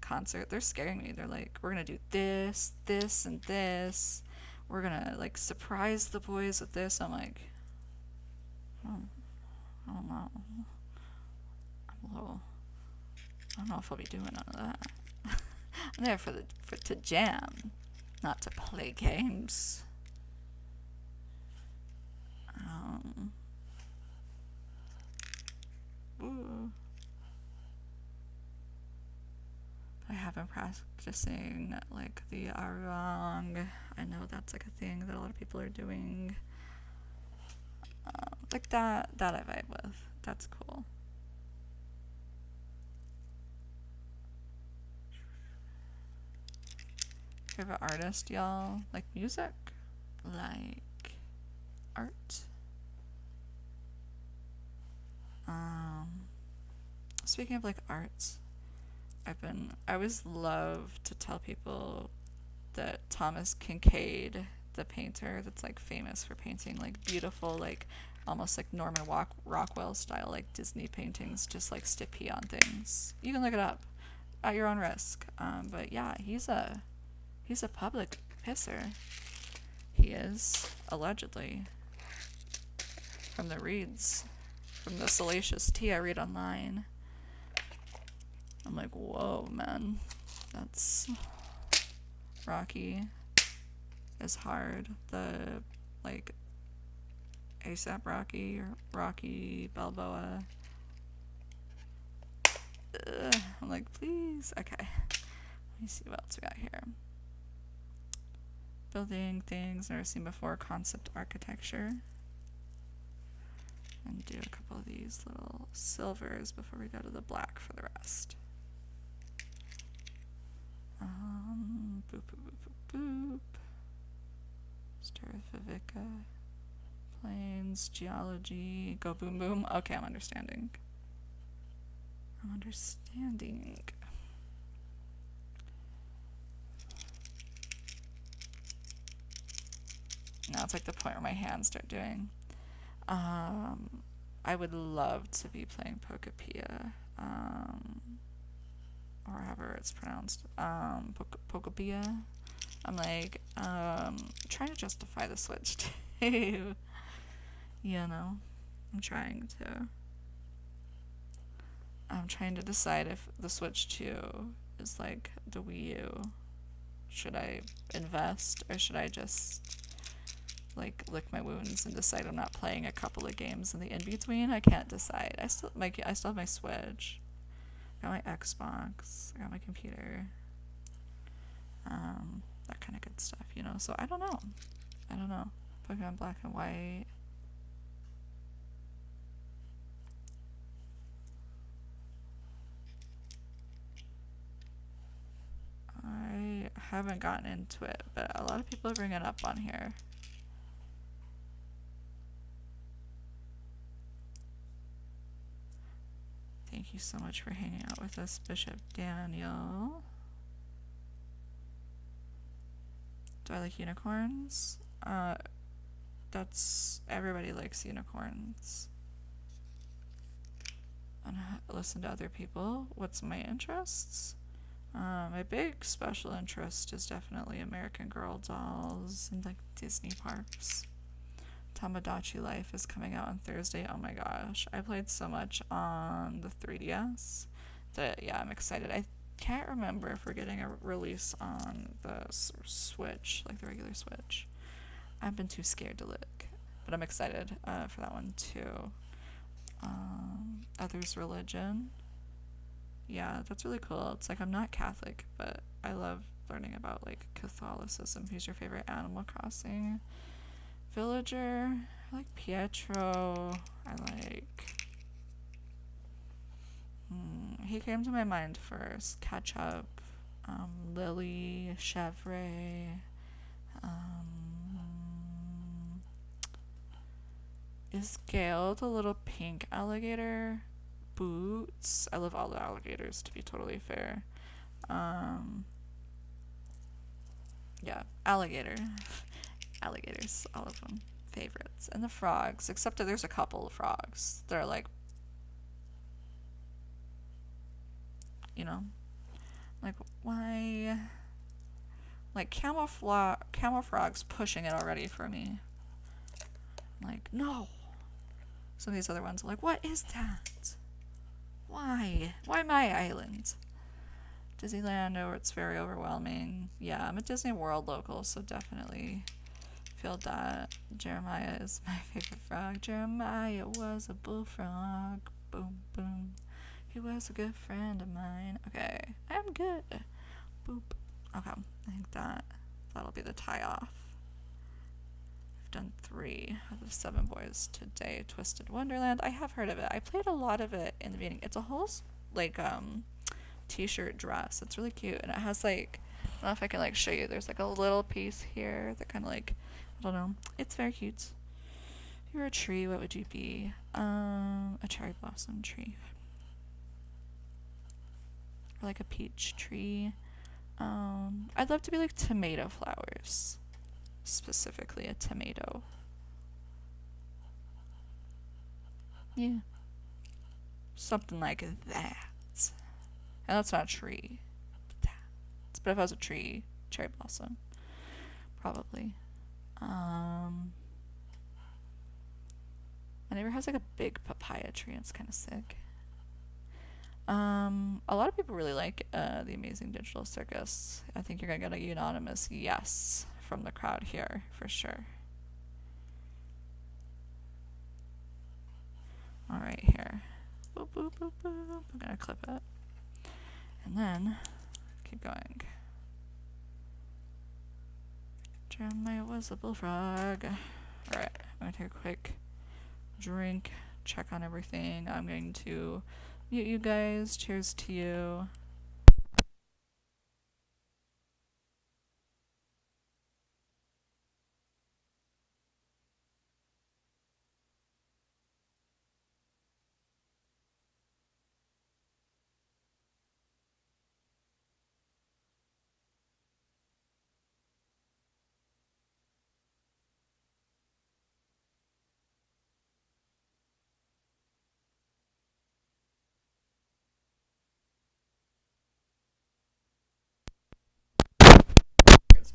concert, they're scaring me. They're like, we're gonna do this, this, and this. We're gonna like surprise the boys with this. I'm like, oh, I don't know. I'm a little. I don't know if I'll be doing none of that. I'm there for to jam, not to play games. Ooh. I have been practicing like the arang. I know that's like a thing that a lot of people are doing. Like that I vibe with. That's cool. Favorite artist, y'all? Like music? Like art? Speaking of like arts, I always love to tell people that Thomas Kincaid, the painter that's like famous for painting like beautiful, like almost like Norman Rockwell style, like Disney paintings, just like stippy on things. You can look it up at your own risk. But yeah, he's a public pisser. He is, allegedly, from the reads, from the salacious tea I read online. I'm like, whoa, man, that's Rocky is hard. The like ASAP Rocky or Rocky Balboa. I'm like, please. Okay, let me see what else we got here. Building things never seen before, concept architecture. And do a couple of these little silvers before we go to the black for the rest. Boop, boop, boop, boop, boop. Vivica. Planes, geology, go boom boom. Okay, I'm understanding. Now it's like the point where my hands start doing. I would love to be playing Pokepia, or however it's pronounced, Pokepia. I'm like, trying to justify the Switch too. You know, I'm trying to decide if the Switch 2 is like the Wii U. Should I invest or should I just like lick my wounds and decide I'm not playing a couple of games in the in-between? I can't decide. I still have my Switch. I got my Xbox. I got my computer. That kind of good stuff, you know. So I don't know. Pokemon Black and White. I haven't gotten into it, but a lot of people bring it up on here. Thank you so much for hanging out with us, Bishop Daniel. Do I like unicorns? That's everybody likes unicorns. And listen to other people. What's my interests? My big special interest is definitely American Girl dolls and like Disney parks. Tamagotchi Life is coming out on Thursday. Oh my gosh, I played so much on the 3DS that yeah, I'm excited. I can't remember if we're getting a release on the Switch, like the regular Switch. I've been too scared to look, but I'm excited for that one too. Others Religion. Yeah, that's really cool. It's like I'm not Catholic, but I love learning about like Catholicism. Who's your favorite Animal Crossing villager? I like Pietro. I like... he came to my mind first. Ketchup, Lily, Chevre. Is Gale the little pink alligator? Boots. I love all the alligators, to be totally fair. Yeah, alligator. Alligators, all of them. Favorites. And the frogs, except that there's a couple of frogs. They're like, you know. Like, why? Like, Camoufrag's pushing it already for me. Like, no. Some of these other ones are like, what is that? Why? Why my island? Disneyland, oh, it's very overwhelming. Yeah, I'm a Disney World local, so definitely feel that. Jeremiah is my favorite frog. Jeremiah was a bullfrog. Boom, boom. He was a good friend of mine. Okay, I'm good. Boop. Okay, I think that'll be the tie-off. I've done 3 of the 7 boys today. Twisted Wonderland. I have heard of it. I played a lot of it in the beginning. It's a whole, like, t-shirt dress. It's really cute. And it has, like, I don't know if I can, like, show you. There's, like, a little piece here that kind of, like, I don't know. It's very cute. If you were a tree, what would you be? A cherry blossom tree. Or, like, a peach tree. I'd love to be, like, tomato flowers. Specifically a tomato. Yeah. Something like that. And that's not a tree. But if I was a tree, cherry blossom. Probably. My neighbor has like a big papaya tree and it's kind of sick. A lot of people really like the Amazing Digital Circus. I think you're gonna get a unanimous yes from the crowd here for sure. All right, here. Boop, boop, boop, boop. I'm gonna clip it. And then keep going. Jeremiah was a bullfrog. Alright, I'm gonna take a quick drink, check on everything. I'm going to mute you guys. Cheers to you.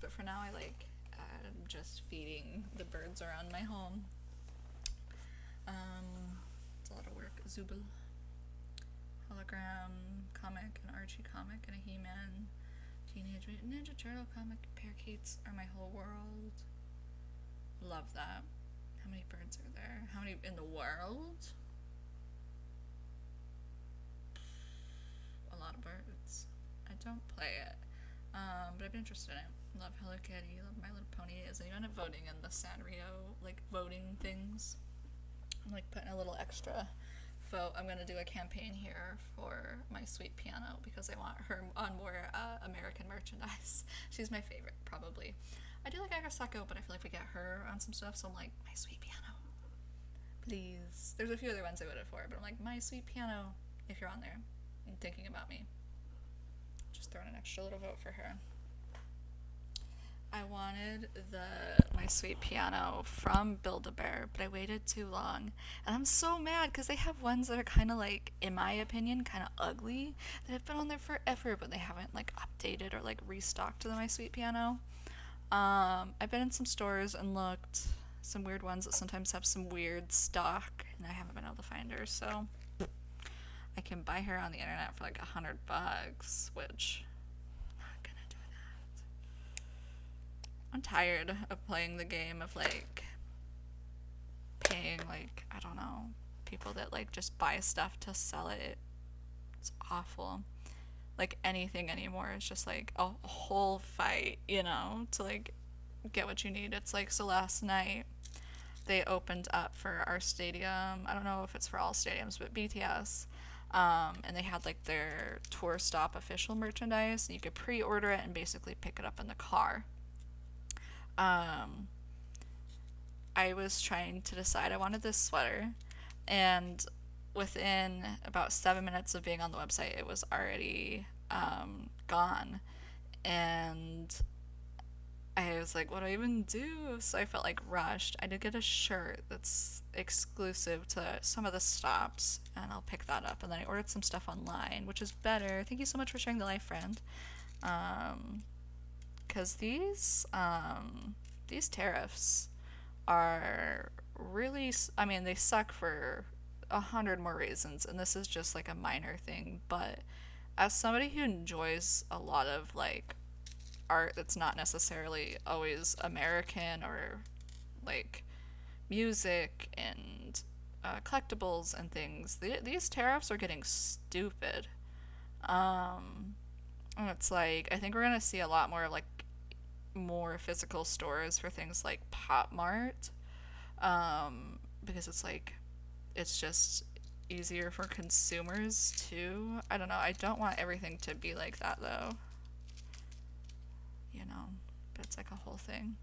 But for now, I'm just feeding the birds around my home. It's a lot of work. Zubul, hologram comic, an Archie comic, and a He-Man, Teenage Mutant Ninja Turtle comic. Parakeets are my whole world. Love that. How many birds are there? How many in the world? A lot of birds. I don't play it, but I've been interested in it. Love Hello Kitty. Love My Little Pony. Is anyone voting in the Sanrio voting things? I'm putting a little extra vote. I'm gonna do a campaign here for my sweet piano because I want her on more American merchandise. She's my favorite, probably. I do like Agasako, but I feel like we get her on some stuff, so I'm like, my sweet piano. Please. There's a few other ones I voted for, but I'm like, my sweet piano, if you're on there and thinking about me. Just throwing an extra little vote for her. I wanted my sweet piano from Build-A-Bear, but I waited too long. And I'm so mad because they have ones that are kind of in my opinion, kind of ugly that have been on there forever, but they haven't updated or restocked the my sweet piano. I've been in some stores and looked, some weird ones that sometimes have some weird stock, and I haven't been able to find her, so I can buy her on the internet for $100, which I'm not gonna do that. I'm tired of playing the game of paying I don't know, people that just buy stuff to sell it. It's awful. Anything anymore is just a whole fight, to get what you need. It's so last night they opened up for our stadium. I don't know if it's for all stadiums, but BTS. And they had their tour stop official merchandise, and you could pre-order it and basically pick it up in the car. I was trying to decide. I wanted this sweater, and within about 7 minutes of being on the website, it was already gone. And I was like, what do I even do? So I felt like rushed. I did get a shirt that's exclusive to some of the stops, and I'll pick that up. And then I ordered some stuff online, which is better. Thank you so much for sharing the life, friend. Um, because these tariffs are really, I mean, they suck for 100 more reasons, and this is just like a minor thing. But as somebody who enjoys a lot of like art that's not necessarily always American, or like music and collectibles and things, these tariffs are getting stupid. Um, and it's like, I think we're gonna see a lot more like more physical stores for things like Pop Mart, because it's like it's just easier for consumers too. I don't know. I don't want everything to be like that though, you know. But it's like a whole thing.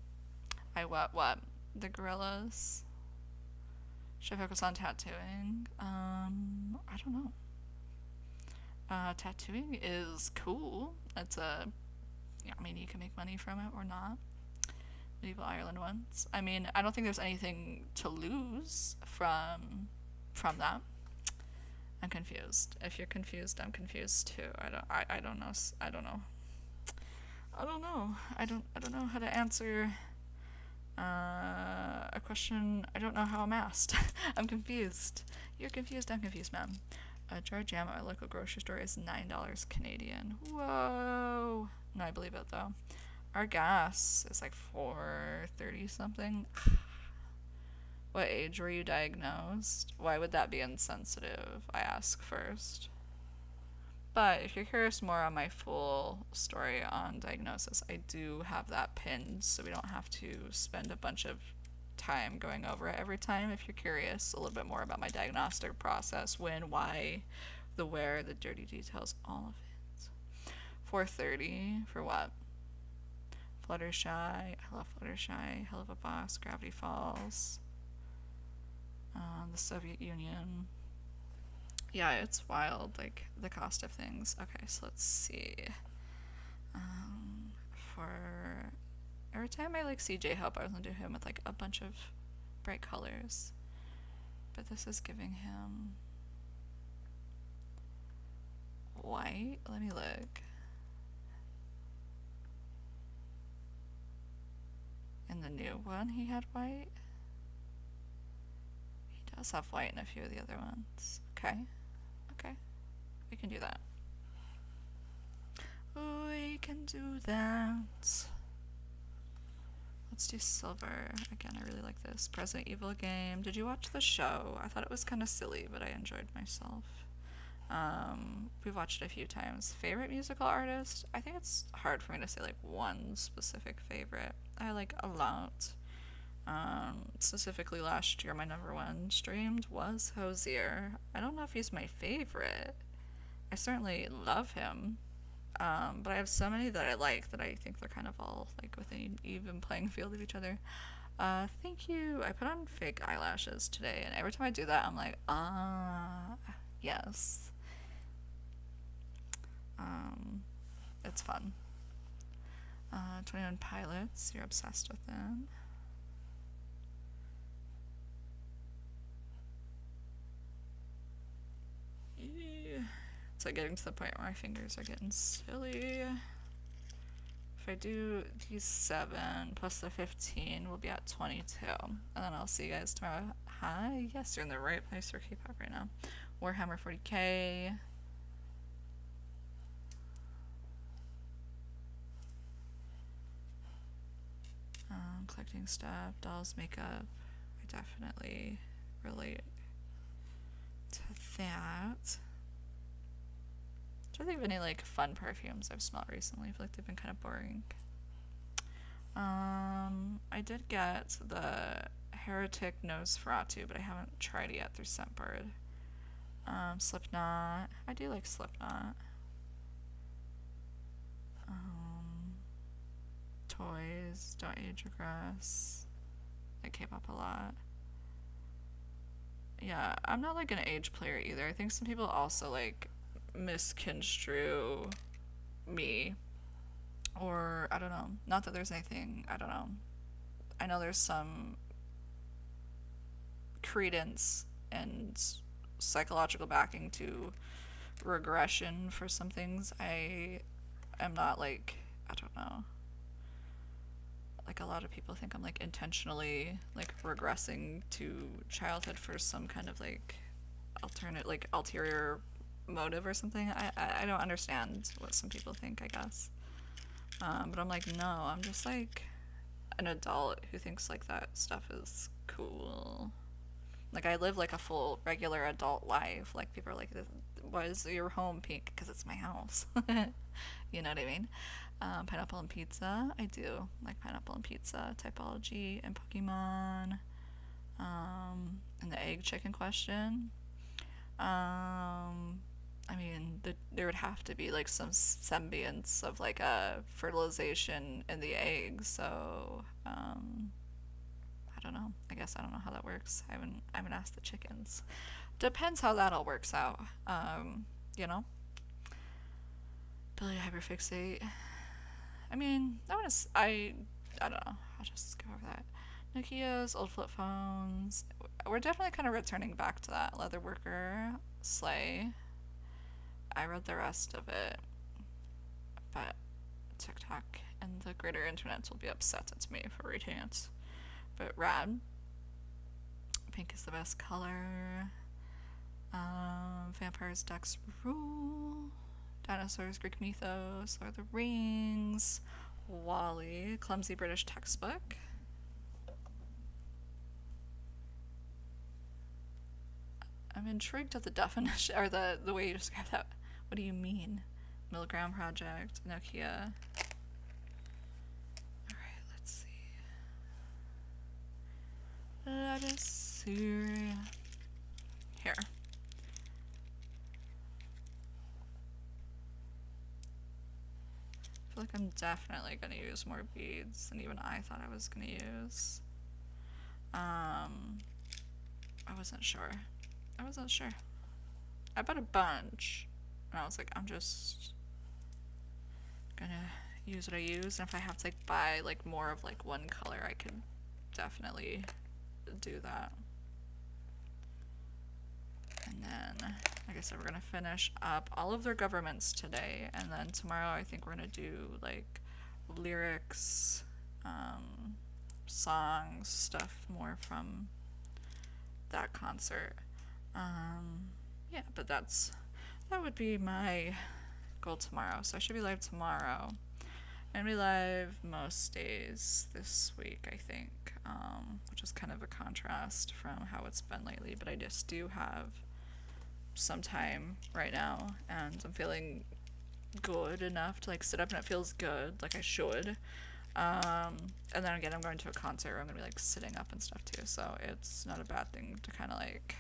What? The gorillas? Should I focus on tattooing? I don't know. Tattooing is cool. It's a, yeah, I mean, you can make money from it or not. Medieval Ireland ones. I mean, I don't think there's anything to lose from that. I'm confused. If you're confused, I'm confused too. I don't know. I don't know. I don't know. I don't know how to answer a question. I don't know how I'm asked. I'm confused. You're confused. I'm confused, ma'am. A jar of jam at my local grocery store is $9 Canadian. Whoa. No, I believe it though. Our gas is like 4.30 something. What age were you diagnosed? Why would that be insensitive? I ask first. But if you're curious more on my full story on diagnosis, I do have that pinned so we don't have to spend a bunch of time going over it every time. If you're curious a little bit more about my diagnostic process, when, why, the where, the dirty details, all of it. 4.30 for what? Fluttershy. I love Fluttershy. Hell of a Boss. Gravity Falls. The Soviet Union. Yeah, it's wild, like the cost of things. Okay, so let's see. For every time I like see J-Hope, I was gonna do him with like a bunch of bright colors. But this is giving him white. Let me look. In the new one, he had white. He does have white in a few of the other ones. Okay. Okay. We can do that. We can do that. Let's do silver. Again, I really like this. Resident Evil game. Did you watch the show? I thought it was kind of silly, but I enjoyed myself. We've watched it a few times. Favorite musical artist? I think it's hard for me to say like one specific favorite. I like a lot. Specifically last year, my number one streamed was Hosier. I don't know if he's my favorite. I certainly love him. But I have so many that I like that I think they're kind of all like within an even playing field of each other. Thank you. I put on fake eyelashes today, and every time I do that, I'm like, yes. It's fun. 21 Pilots. You're obsessed with them. Yeah. It's like getting to the point where my fingers are getting silly. If I do these 7 plus the 15, we'll be at 22. And then I'll see you guys tomorrow. Hi, yes, you're in the right place for K-pop right now. Warhammer 40k. Collecting stuff, dolls, makeup. I definitely relate to that. Do I think of any like fun perfumes I've smelled recently? I feel like they've been kind of boring. I did get the Heretic Nosferatu, but I haven't tried it yet through Scentbird. Slipknot. I do like Slipknot. Toys. Don't Age Regress. I K-pop a lot. Yeah, I'm not like an age player either. I think some people also like misconstrue me Or, I don't know. Not that there's anything, I don't know. I know there's some credence and psychological backing to regression for some things. I am not like, I don't know. Like a lot of people think I'm like intentionally like regressing to childhood for some kind of like alternate, like ulterior motive or something. I don't understand what some people think, I guess. But I'm like, no, I'm just like an adult who thinks like that stuff is cool. Like I live like a full regular adult life. Like people are like, "Why is your home pink?" Because it's my house. You know what I mean? Pineapple and pizza. I do like pineapple and pizza, typology, and Pokemon. And the egg chicken question. I mean, there would have to be like some semblance of like a fertilization in the egg. So, I don't know. I guess I don't know how that works. I haven't asked the chickens. Depends how that all works out. You know, ability to hyperfixate. I mean, I don't know. I'll just go over that. Nokia's, old flip phones. We're definitely kind of returning back to that. Leatherworker, Slay. I read the rest of it, but TikTok and the greater internet will be upset at me for reading it. But rad. Pink is the best color. Vampires, ducks rule. Dinosaurs, Greek mythos, Lord of the Rings. Wally, clumsy British textbook. I'm intrigued at the definition, or the way you describe that. What do you mean? Milligram Project, Nokia. Alright, let's see. Let us see. Here. I feel like I'm definitely going to use more beads than even I thought I was going to use. I wasn't sure. I bought a bunch. And I was like, I'm just gonna use what I use. And if I have to like buy like more of like one color, I could definitely do that. And then, like I said, we're gonna finish up all of their governments today. And then tomorrow I think we're gonna do like lyrics, songs, stuff more from that concert. Yeah, but that would be my goal tomorrow. So I should be live tomorrow. And be live most days this week, I think, which is kind of a contrast from how it's been lately. But I just do have some time right now, and I'm feeling good enough to like sit up, and it feels good, like I should. And then again, I'm going to a concert where I'm gonna be like sitting up and stuff too, so it's not a bad thing to kind of like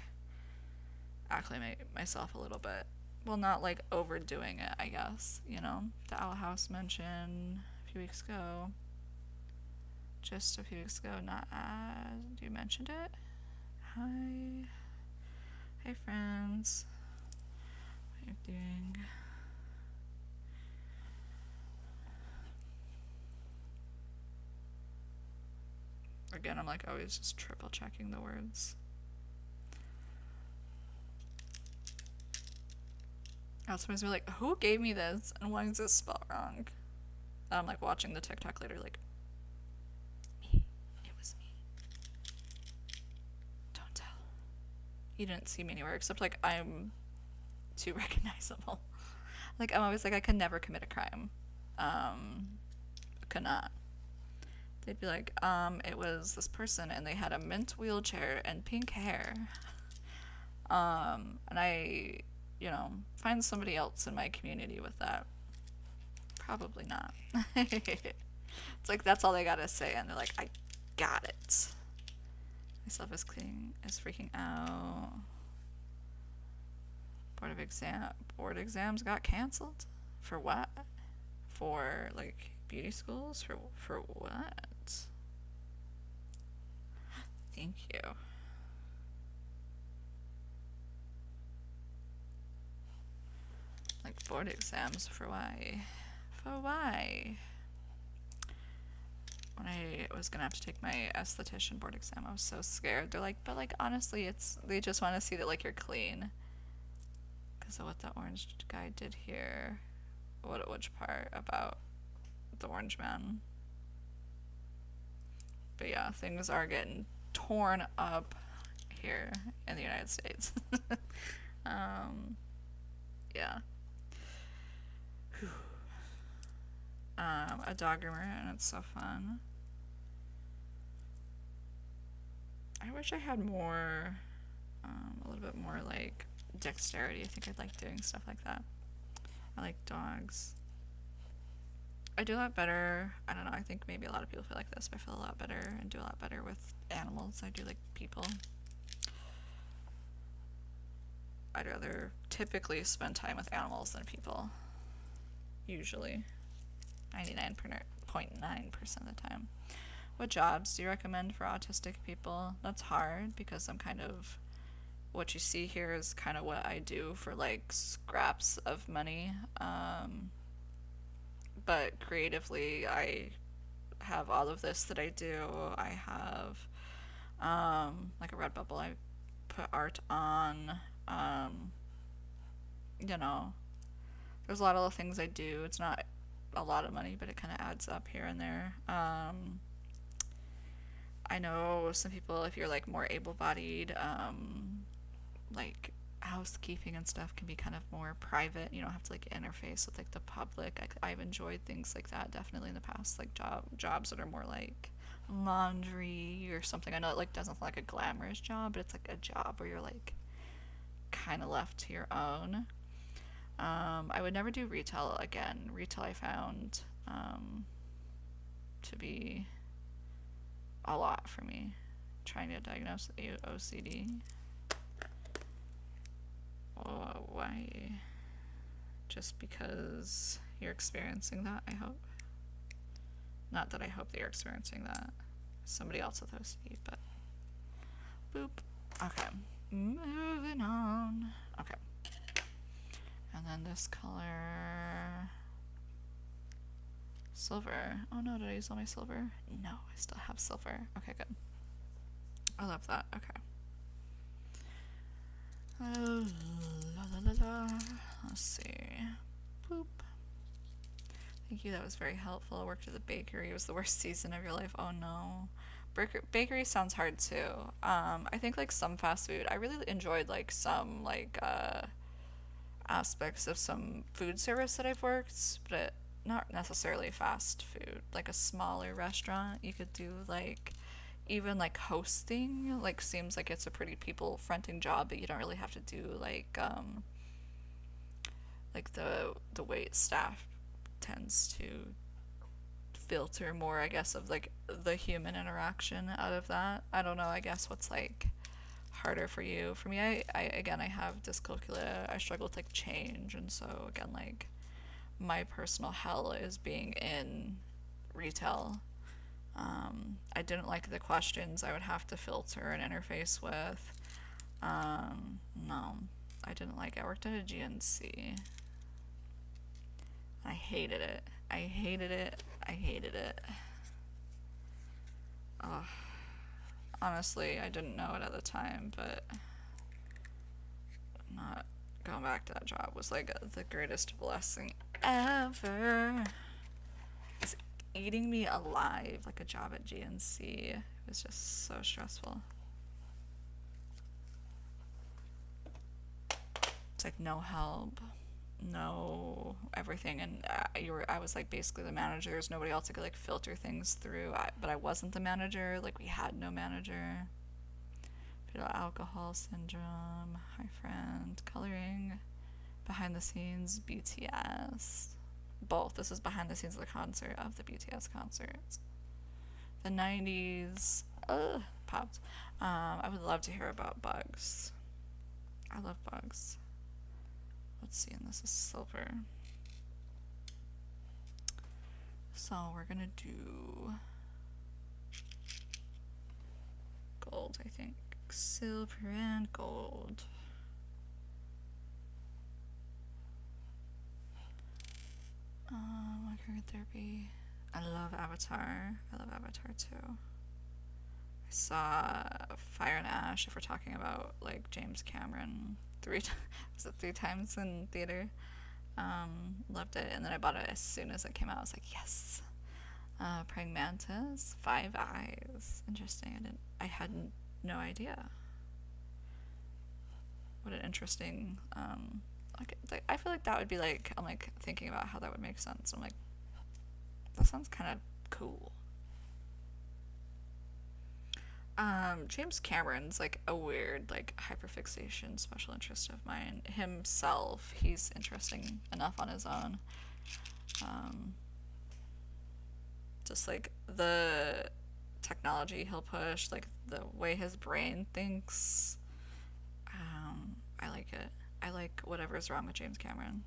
acclimate myself a little bit. Well, not like overdoing it, I guess, you know? The Owl House mention a few weeks ago. Just a few weeks ago, not as you mentioned it. Hi. Hey, friends. What are you doing? Again, I'm like always just triple checking the words. Somebody's be like, who gave me this and why is this spelled wrong? I'm like watching the TikTok later, like, me. It was me. Don't tell. You didn't see me anywhere except like I'm too recognizable. Like I'm always like I could never commit a crime. Could not. They'd be like, it was this person and they had a mint wheelchair and pink hair. And I find somebody else in my community with that. Probably not. It's like that's all they gotta say, and they're like, I got it. My self-esteem is freaking out. Board exams got canceled. For what? For like beauty schools? For what? Thank you. Like board exams for why? For why? I was gonna have to take my esthetician board exam. I was so scared. They're like, but like honestly, they just want to see that like you're clean. Because of what the orange guy did here. Which part about the orange man? But yeah, things are getting torn up here in the United States. Yeah. A dog groomer, and it's so fun. I wish I had more, a little bit more like dexterity. I think I'd like doing stuff like that. I like dogs. I do a lot better. I don't know. I think maybe a lot of people feel like this, but I feel a lot better and do a lot better with animals. I do like people. I'd rather typically spend time with animals than people. Usually. 99.9% of the time. What jobs do you recommend for autistic people? That's hard because I'm kind of, what you see here is kind of what I do for like scraps of money. But creatively, I have all of this that I do. I have like a Redbubble. I put art on. You know, there's a lot of things I do. It's not a lot of money, but it kind of adds up here and there. I know some people, if you're like more able-bodied, like housekeeping and stuff can be kind of more private. You don't have to like interface with like the public. I've enjoyed things like that definitely in the past, like jobs that are more like laundry or something. I know it like doesn't look like a glamorous job, but it's like a job where you're like kind of left to your own. I would never do retail again. Retail I found to be a lot for me. Trying to diagnose OCD. Oh, why? Just because you're experiencing that, I hope. Not that I hope that you're experiencing that. Somebody else with OCD, but... Boop. Okay. Moving on. Okay. And then this color... Silver. Oh no, did I use all my silver? No, I still have silver. Okay, good. I love that. Okay. Let's see. Boop. Thank you, that was very helpful. Worked at the bakery. It was the worst season of your life. Oh no. Bakery sounds hard too. I think like some fast food. I really enjoyed like some like aspects of some food service that I've worked, but not necessarily fast food. Like a smaller restaurant, you could do like even like hosting. Like seems like it's a pretty people fronting job, but you don't really have to do like the wait staff tends to filter more, I guess, of like the human interaction out of that. I don't know, I guess what's like harder for you. For me, I again I have dyscalculia. I struggle with like change, and so again like my personal hell is being in retail. I didn't like the questions I would have to filter and interface with. No, I didn't like it. I worked at a GNC. I hated it. I hated it. I hated it. Ugh. Honestly, I didn't know it at the time, but not going back to that job was like the greatest blessing ever. It's eating me alive, like a job at GNC. It was just so stressful. It's like no help, no everything, and I was like basically the manager. There's nobody else I could like filter things through. But I wasn't the manager. Like we had no manager. Fetal alcohol syndrome. Hi friend. Coloring. Behind the scenes. BTS. Both. This is behind the scenes of the concert of the BTS concerts. The 90s. Popped. I would love to hear about bugs. I love bugs. Let's see, and this is silver. So we're gonna do gold, I think. Silver and gold. What could there be? I love Avatar. I love Avatar too. I saw Fire and Ash, if we're talking about like James Cameron, was it 3 times in theater? Loved it, and then I bought it as soon as it came out. I was like, yes. Praying Mantis, Five Eyes. Interesting. I had no idea. What an interesting. Like, I feel like that would be like, I'm like thinking about how that would make sense. I'm like, that sounds kind of cool. James Cameron's like a weird, like hyperfixation special interest of mine. Himself, he's interesting enough on his own. Um, just like the technology he'll push, like the way his brain thinks. I like it. I like whatever's wrong with James Cameron.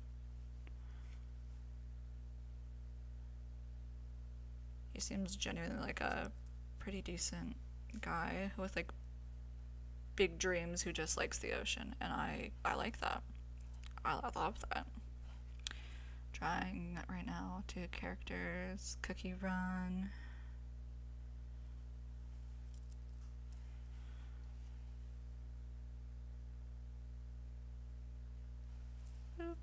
He seems genuinely like a pretty decent guy with like big dreams who just likes the ocean, and I like that. I love that. Drawing right now two characters, Cookie Run. Boop.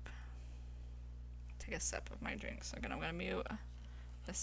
Take a sip of my drink. So again, I'm gonna mute this.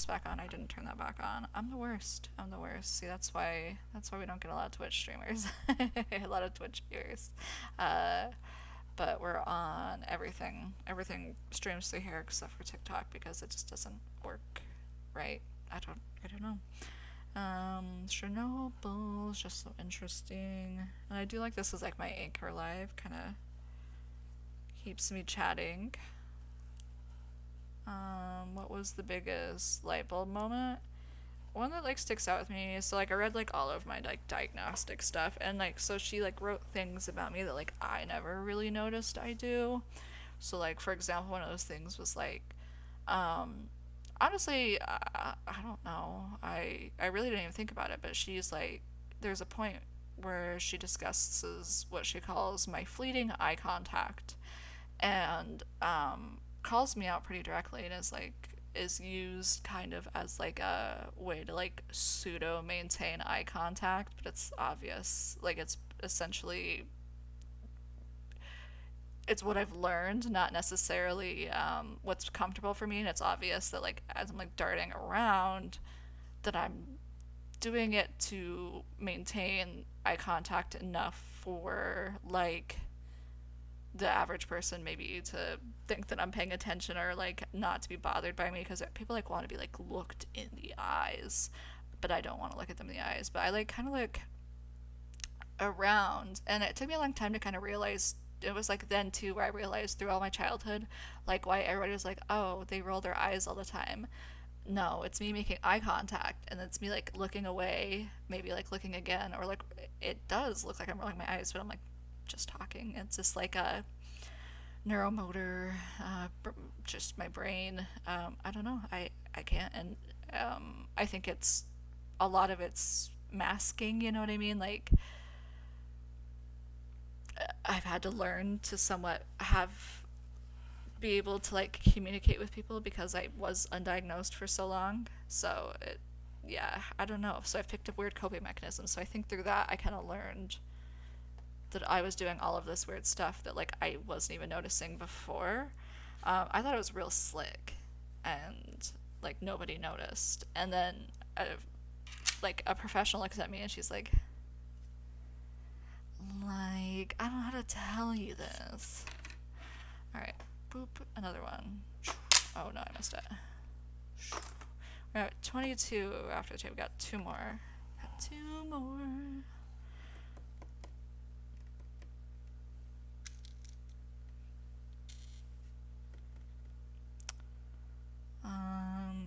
this back on. I didn't turn that back on. I'm the worst. I'm the worst. See, that's why we don't get a lot of Twitch streamers. A lot of Twitch viewers. Uh, but we're on everything. Everything streams through here except for TikTok because it just doesn't work right. I don't know. Chernobyl's just so interesting. And I do like this as like my anchor live, kind of keeps me chatting. What was the biggest light bulb moment? One that like sticks out with me is, so like I read like all of my like diagnostic stuff, and like so she like wrote things about me that like I never really noticed I do. So like for example, one of those things was like, um, honestly, I don't know. I really didn't even think about it, but she's like, there's a point where she discusses what she calls my fleeting eye contact, and calls me out pretty directly, and is used kind of as like a way to like pseudo maintain eye contact, but it's obvious, like it's essentially, it's what I've learned, not necessarily what's comfortable for me. And it's obvious that like as I'm like darting around, that I'm doing it to maintain eye contact enough for like the average person maybe to think that I'm paying attention, or like not to be bothered by me, because people like want to be like looked in the eyes, but I don't want to look at them in the eyes. But I like kind of look around, and it took me a long time to kind of realize. It was like then too where I realized through all my childhood like why everybody was like, oh, they roll their eyes all the time. No, it's me making eye contact, and it's me like looking away, maybe like looking again, or like it does look like I'm rolling my eyes, but I'm like just talking. It's just like a neuromotor, just my brain. I don't know. I can't, and I think it's a lot of it's masking. You know what I mean? Like I've had to learn to somewhat have be able to like communicate with people because I was undiagnosed for so long. So it, yeah, I don't know. So I've picked up weird coping mechanisms. So I think through that I kind of learned that I was doing all of this weird stuff that like I wasn't even noticing before. I thought it was real slick, and like nobody noticed. And then like a professional looks at me and she's like I don't know how to tell you this. All right, boop, another one. Oh no, I missed it. We're at 22 after the tape. We got two more. Got two more.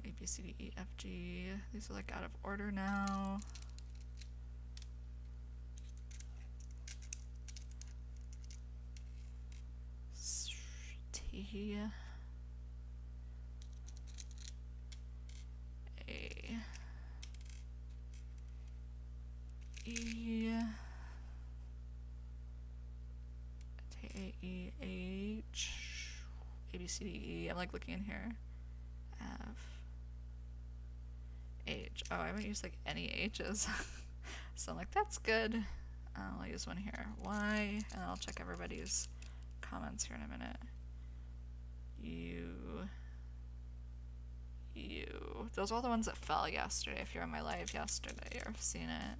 A, B, C, D, E, F, G. These are like out of order now. T, A, E, T, A, E, H, A, B, C, D, E. I'm like looking in here. F, H. Oh, I haven't used like any H's. So I'm like, that's good. I'll use one here. Y, and I'll check everybody's comments here in a minute. U. Those are all the ones that fell yesterday. If you're on my live yesterday or have seen it.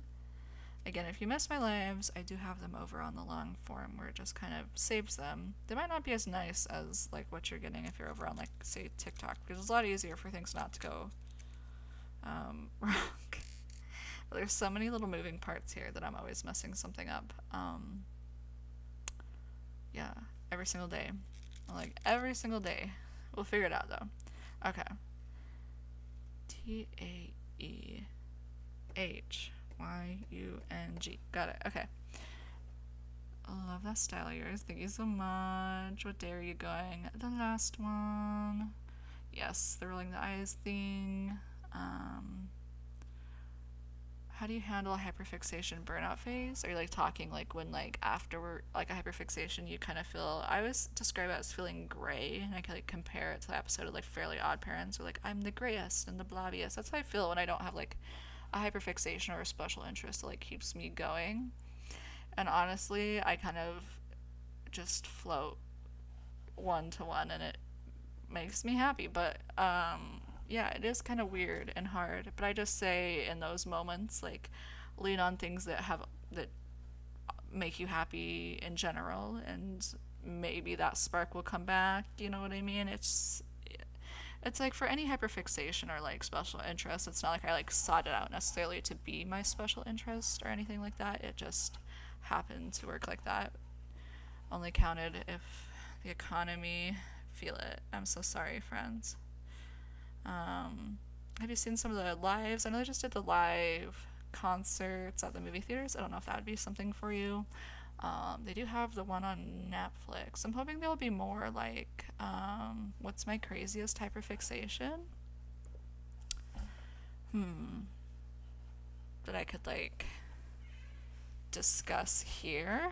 Again, if you missed my lives, I do have them over on the long form where it just kind of saves them. They might not be as nice as like what you're getting if you're over on like say TikTok, because it's a lot easier for things not to go wrong. But there's so many little moving parts here that I'm always messing something up. Yeah, every single day. Like every single day. We'll figure it out though. Okay. Taehyung. Got it. Okay. I love that style of yours. Thank you so much. What day are you going? The last one. Yes, the rolling the eyes thing. How do you handle a hyperfixation burnout phase? Are you like talking like when like after like a hyperfixation you kind of feel, I always describe it as feeling gray, and I can like compare it to the episode of like Fairly Odd Parents, or like I'm the grayest and the blobbiest. That's how I feel when I don't have like a hyperfixation or a special interest that like keeps me going. And honestly, I kind of just float one to one, and it makes me happy. But yeah, it is kind of weird and hard, but I just say in those moments, like, lean on things that make you happy in general, and maybe that spark will come back. You know what I mean? It's like for any hyperfixation or like special interest, it's not like I like sought it out necessarily to be my special interest or anything like that. It just happened to work like that. Only counted if the economy feel it. I'm so sorry, friends. Have you seen some of the lives? I know they just did the live concerts at the movie theaters. I don't know if that would be something for you. They do have the one on Netflix. I'm hoping there'll be more like what's my craziest hyperfixation? Hmm. That I could like discuss here.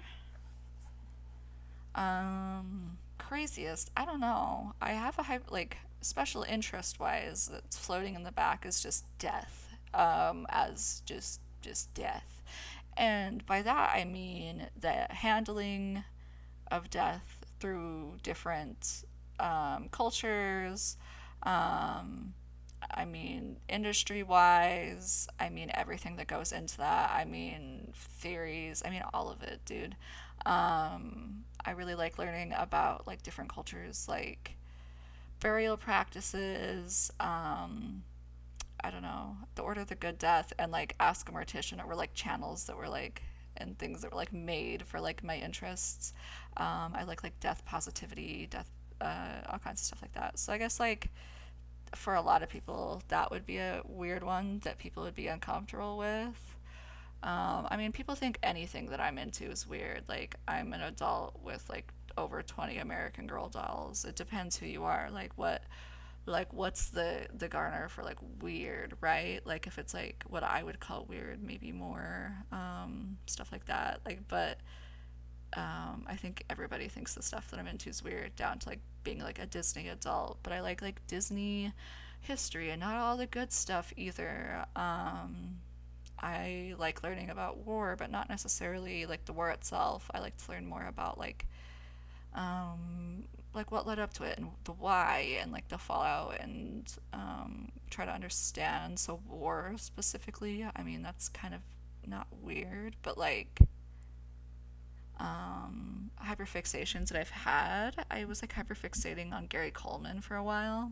Craziest. I don't know. I have a like special interest wise that's floating in the back is just death. As just death. And by that I mean the handling of death through different cultures. Um, I mean, industry wise, I mean, everything that goes into that. I mean, theories, I mean, all of it, dude. I really like learning about like different cultures, like burial practices, I don't know, the Order of the Good Death, and like Ask a Mortician, that were like channels that were like, and things that were like made for like my interests. I like death positivity, death, all kinds of stuff like that. So I guess like for a lot of people, that would be a weird one that people would be uncomfortable with. I mean, people think anything that I'm into is weird. Like, I'm an adult with like over 20 American Girl dolls. It depends who you are. Like what's the garner for like weird, right? Like if it's like what I would call weird, maybe more stuff like that. Like, but I think everybody thinks the stuff that I'm into is weird, down to like being like a Disney adult. But I like Disney history and not all the good stuff either. I like learning about war, but not necessarily like the war itself. I like to learn more about like what led up to it and the why and like the fallout, and try to understand. So war specifically, I mean, that's kind of not weird, but like hyperfixations that I've had. I was like hyperfixating on Gary Coleman for a while,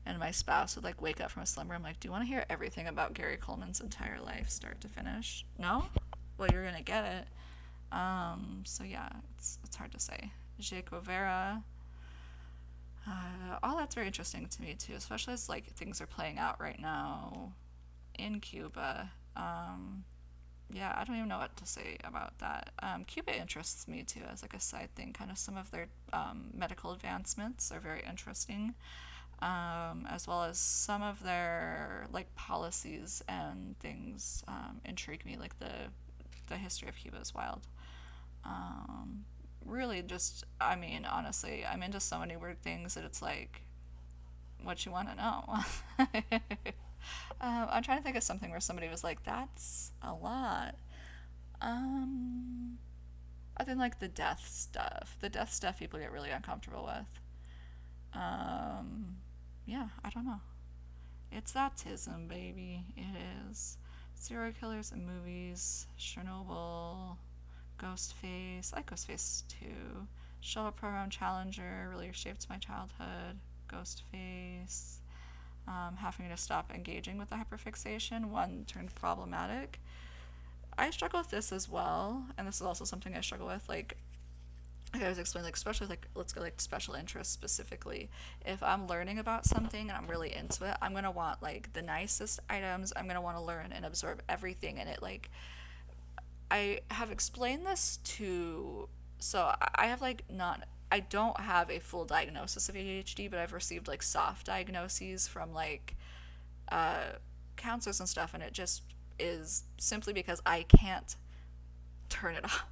and my spouse would like wake up from a slumber. I'm like, "Do you want to hear everything about Gary Coleman's entire life, start to finish?" No? Well, you're gonna get it. So yeah, it's hard to say. Che Guevara, all that's very interesting to me too, especially as like things are playing out right now in Cuba. Yeah, I don't even know what to say about that. Cuba interests me too as like a side thing. Kind of some of their medical advancements are very interesting, as well as some of their like policies and things intrigue me. Like the history of Cuba is wild. Um, Really, just I mean, honestly, I'm into so many weird things that it's like, what you want to know. I'm trying to think of something where somebody was like, "That's a lot." Um, I think like the death stuff. The death stuff people get really uncomfortable with. Um, yeah, I don't know. It's that tism, baby. It is. Serial killers in movies. Chernobyl. Ghostface. I like Ghostface too. Show Up Program Challenger really shaped my childhood. Ghostface. Having to stop engaging with the hyperfixation. One turned problematic. I struggle with this as well, and this is also something I struggle with. Like I was explaining, like especially like let's go like special interest specifically. If I'm learning about something and I'm really into it, I'm gonna want like the nicest items. I'm gonna want to learn and absorb everything in it. Like I have explained this to, so I have like not, I don't have a full diagnosis of ADHD, but I've received like soft diagnoses from like counselors and stuff, and it just is simply because I can't turn it off.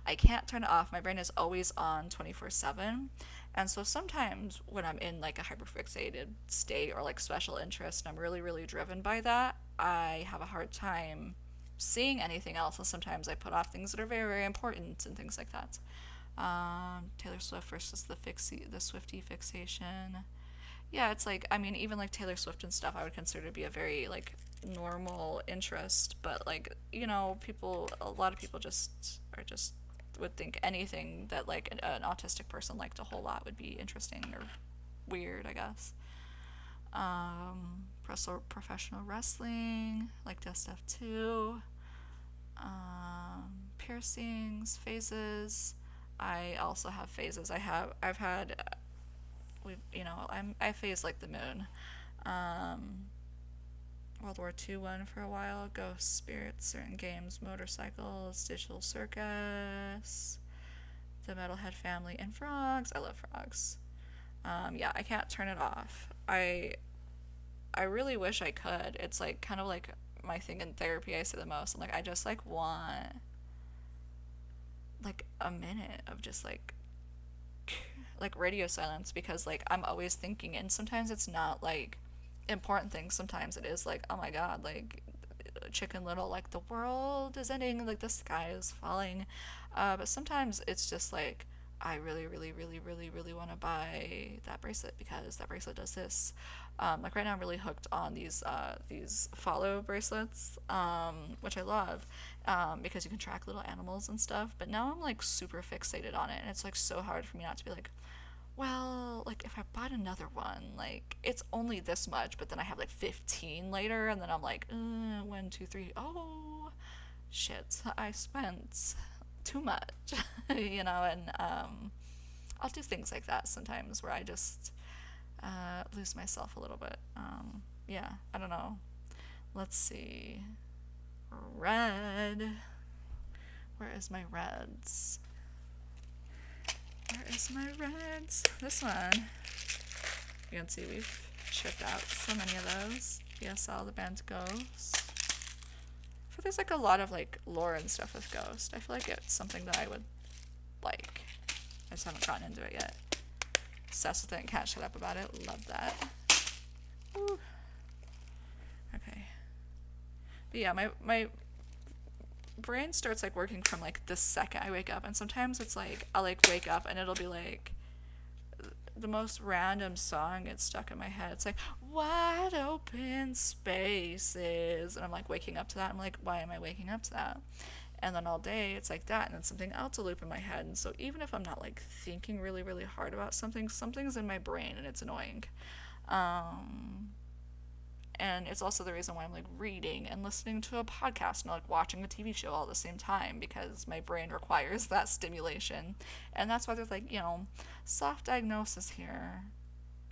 I can't turn it off. My brain is always on 24/7. And so sometimes when I'm in like a hyperfixated state or like special interest and I'm really, really driven by that, I have a hard time seeing anything else. And sometimes I put off things that are very, very important and things like that. Taylor Swift versus the Swiftie fixation. Yeah, it's like, I mean, even like Taylor Swift and stuff, I would consider to be a very like normal interest, but like, a lot of people just are just would think anything that like an autistic person liked a whole lot would be interesting or weird, I guess. Professional wrestling, like that stuff too. Piercings, phases. I also have phases. I've had, I phase like the moon. Um, World War II one for a while, ghost spirits, certain games, motorcycles, digital circus, the Metalhead family, and frogs. I love frogs. Yeah, I can't turn it off. I really wish I could. It's like kind of like my thing in therapy. I say the most. I'm like, I just like want like a minute of just like radio silence, because like I'm always thinking, and sometimes it's not like important things. Sometimes it is like, oh my god, like Chicken Little, like the world is ending, like the sky is falling. But sometimes it's just like, I really, really, really, really, really want to buy that bracelet because that bracelet does this. Like right now, I'm really hooked on these follow bracelets, which I love, because you can track little animals and stuff. But now I'm like super fixated on it, and it's like so hard for me not to be like, well, like if I bought another one, like it's only this much, but then I have like 15 later, and then I'm like, one, two, three, oh, shit, I spent too much, and I'll do things like that sometimes where I just lose myself a little bit. Yeah, I don't know. Let's see. Red. Where is my reds? Where is my reds? This one. You can see we've shipped out so many of those. BSL, the band Ghost. But there's like a lot of like lore and stuff with Ghost. I feel like it's something that I would like. I just haven't gotten into it yet. Obsessed with it and can't shut up about it. Love that. Ooh. Okay. But yeah, my brain starts like working from like the second I wake up, and sometimes it's like I'll like wake up and it'll be like the most random song gets stuck in my head. It's like wide open spaces, and I'm like waking up to that. I'm like, why am I waking up to that? And then all day it's like that, and then something else will loop in my head. And so even if I'm not like thinking really really hard about something, something's in my brain and it's annoying. Um, and it's also the reason why I'm like reading and listening to a podcast and like watching a TV show all at the same time, because my brain requires that stimulation. And that's why there's like, soft diagnosis here.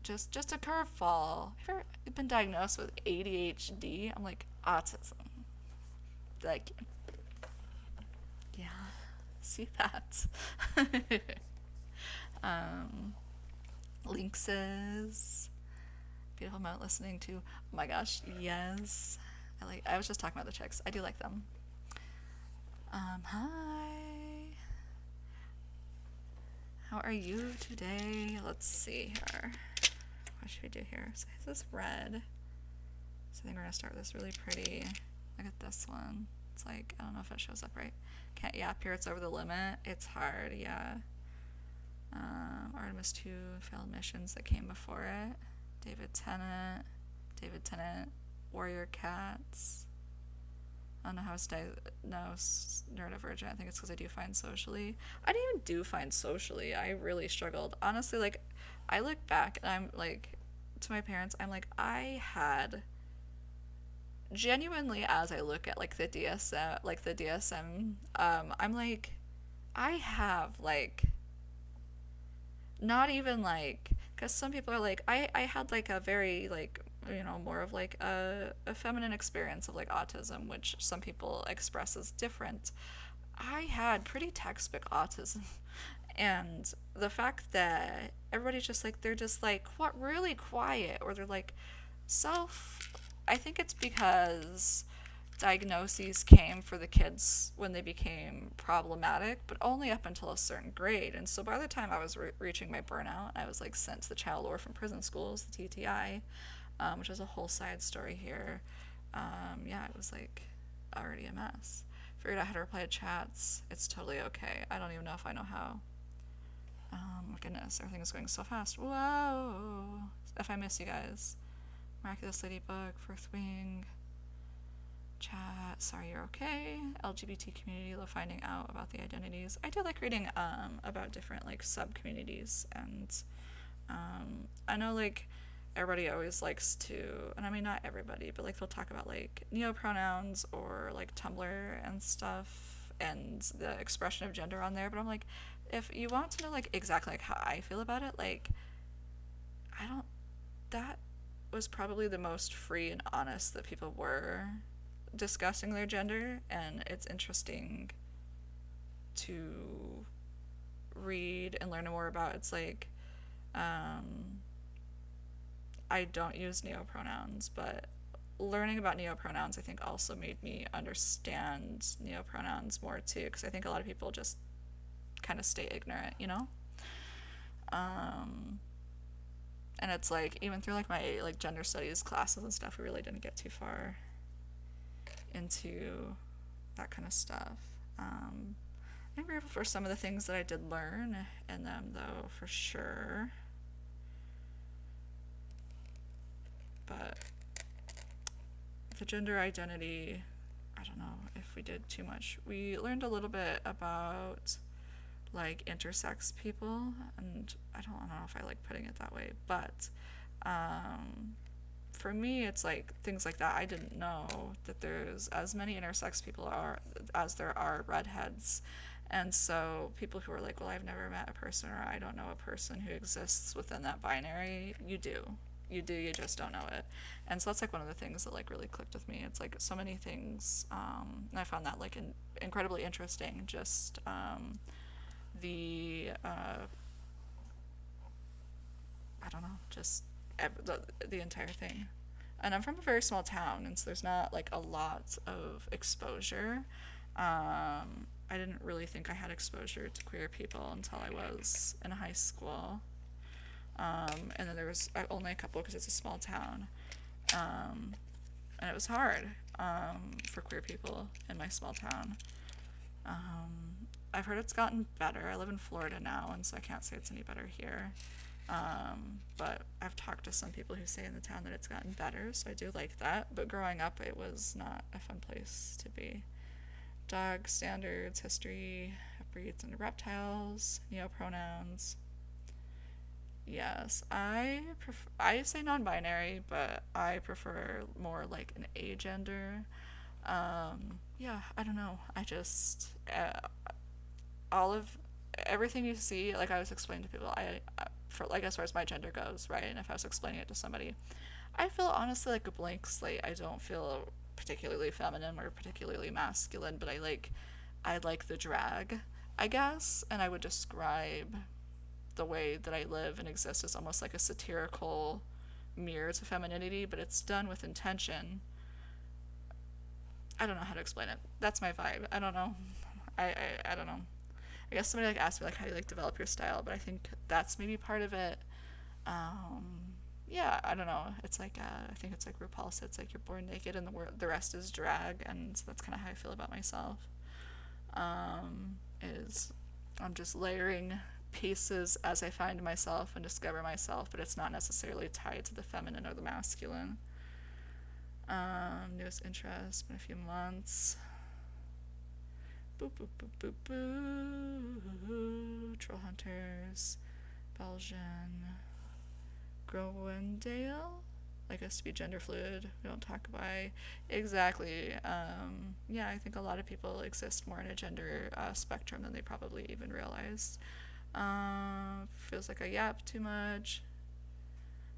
Just a curveball. Have you ever been diagnosed with ADHD? I'm like, autism. Like, yeah, see that. um, Lynxes. Beautiful amount listening to. Oh my gosh, yes. I was just talking about the chicks. I do like them. Hi. How are you today? Let's see here. What should we do here? So this is red. So I think we're gonna start with this really pretty. Look at this one. It's like, I don't know if it shows up right. Can't, yeah, Pirates Over the Limit. It's hard, yeah. Artemis 2 failed missions that came before it. David Tennant, Warrior Cats. I don't know how it's neurodivergent. I think it's because I do find socially. I didn't even do find socially. I really struggled. Honestly, like, I look back and I'm like, to my parents, I'm like, I had genuinely, as I look at like the DSM, I'm like, I have like not even like, because some people are like, I had like a very like, more of like a feminine experience of like autism, which some people express as different. I had pretty textbook autism. And the fact that everybody's just like, they're just like, what, really quiet, or they're like self, I think it's because diagnoses came for the kids when they became problematic, but only up until a certain grade. And so by the time I was reaching my burnout, I was like sent to the child orphan prison schools, the TTI, which is a whole side story here. Yeah, it was like already a mess. Figured out how to reply to chats. It's totally okay. I don't even know if I know how. My goodness, everything is going so fast. Whoa! If I miss you guys. Miraculous Ladybug, First Wing, chat, sorry you're okay. LGBT community, love finding out about the identities. I do like reading about different like sub communities, and I know like everybody always likes to, and I mean not everybody, but like they'll talk about like neopronouns or like Tumblr and stuff and the expression of gender on there, but I'm like, if you want to know like exactly like how I feel about it, like I don't, that was probably the most free and honest that people were discussing their gender, and it's interesting to read and learn more about. It's like I don't use neopronouns, but learning about neopronouns I think also made me understand neopronouns more too, because I think a lot of people just kind of stay ignorant, you know? Um, and it's like even through like my like gender studies classes and stuff, we really didn't get too far into that kind of stuff. I'm grateful for some of the things that I did learn in them, though, for sure. But the gender identity, I don't know if we did too much. We learned a little bit about like intersex people, and I don't know if I like putting it that way, but for me it's like things like that. I didn't know that there's as many intersex people are as there are redheads, and so people who are like, well, I've never met a person, or I don't know a person who exists within that binary. You just don't know it. And so that's like one of the things that like really clicked with me. It's like so many things, and I found that like incredibly interesting. Just the I don't know, just the entire thing. And I'm from a very small town, and so there's not like a lot of exposure. I didn't really think I had exposure to queer people until I was in high school. And then there was only a couple because it's a small town. And it was hard for queer people in my small town. I've heard it's gotten better. I live in Florida now, and so I can't say it's any better here. But I've talked to some people who say in the town that it's gotten better, so I do like that. But growing up, it was not a fun place to be. Dog standards, history, breeds and reptiles, neopronouns. Yes, I say non-binary, but I prefer more like an agender. Yeah, I don't know. I just all of everything you see, like I was explaining to people, for like as far as my gender goes, right? And if I was explaining it to somebody, I feel honestly like a blank slate. I don't feel particularly feminine or particularly masculine, but I like the drag, I guess, and I would describe the way that I live and exist as almost like a satirical mirror to femininity, but it's done with intention. I don't know how to explain it. That's my vibe. I don't know. I don't know. I guess somebody like asked me like how do you like develop your style, but I think that's maybe part of it. Yeah, I don't know. It's like I think it's like RuPaul said, it's like you're born naked and the rest is drag, and so that's kind of how I feel about myself. Is I'm just layering pieces as I find myself and discover myself, but it's not necessarily tied to the feminine or the masculine. Newest interest, been a few months. Boop, boop, boop, boop, boo. Troll Hunters, Belgian, Growendale. Like us to be gender fluid. We don't talk about exactly. Yeah, I think a lot of people exist more in a gender spectrum than they probably even realize. Feels like I yap too much.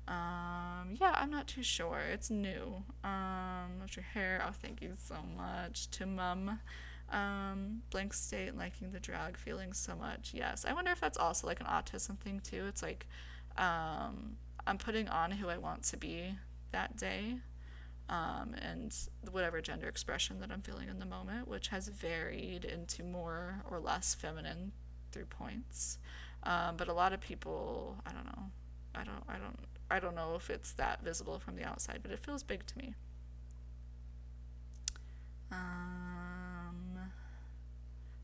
Yeah, I'm not too sure. It's new. What's your hair? Oh, thank you so much. To mum. Blank state, liking the drag, feeling so much. Yes. I wonder if that's also like an autism thing too. It's like, I'm putting on who I want to be that day, and whatever gender expression that I'm feeling in the moment, which has varied into more or less feminine through points. But a lot of people, I don't know. I don't know if it's that visible from the outside, but it feels big to me.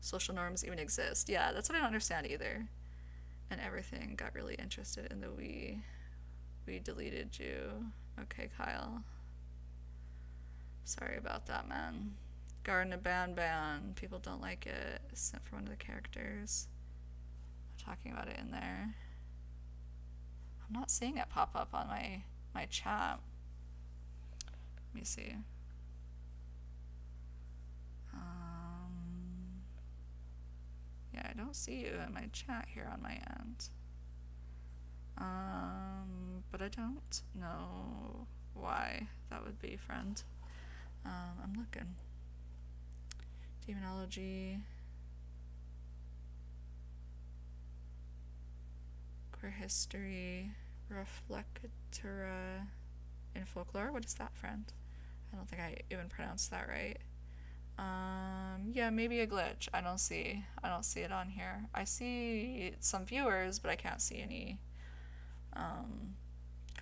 Social norms even exist. Yeah, that's what I don't understand either. and everything got really interested in the we deleted you. Okay, Kyle. Sorry about that, man. Garden ban. People don't like it. Sent for one of the characters. I'm talking about it in there. I'm not seeing it pop up on my chat. Let me see. Yeah, I don't see you in my chat here on my end. But I don't know why that would be, friend. I'm looking. Demonology. Queer history. Reflectora in folklore. What is that, friend? I don't think I even pronounced that right. Yeah, maybe a glitch. I don't see it on here. I see some viewers, but I can't see any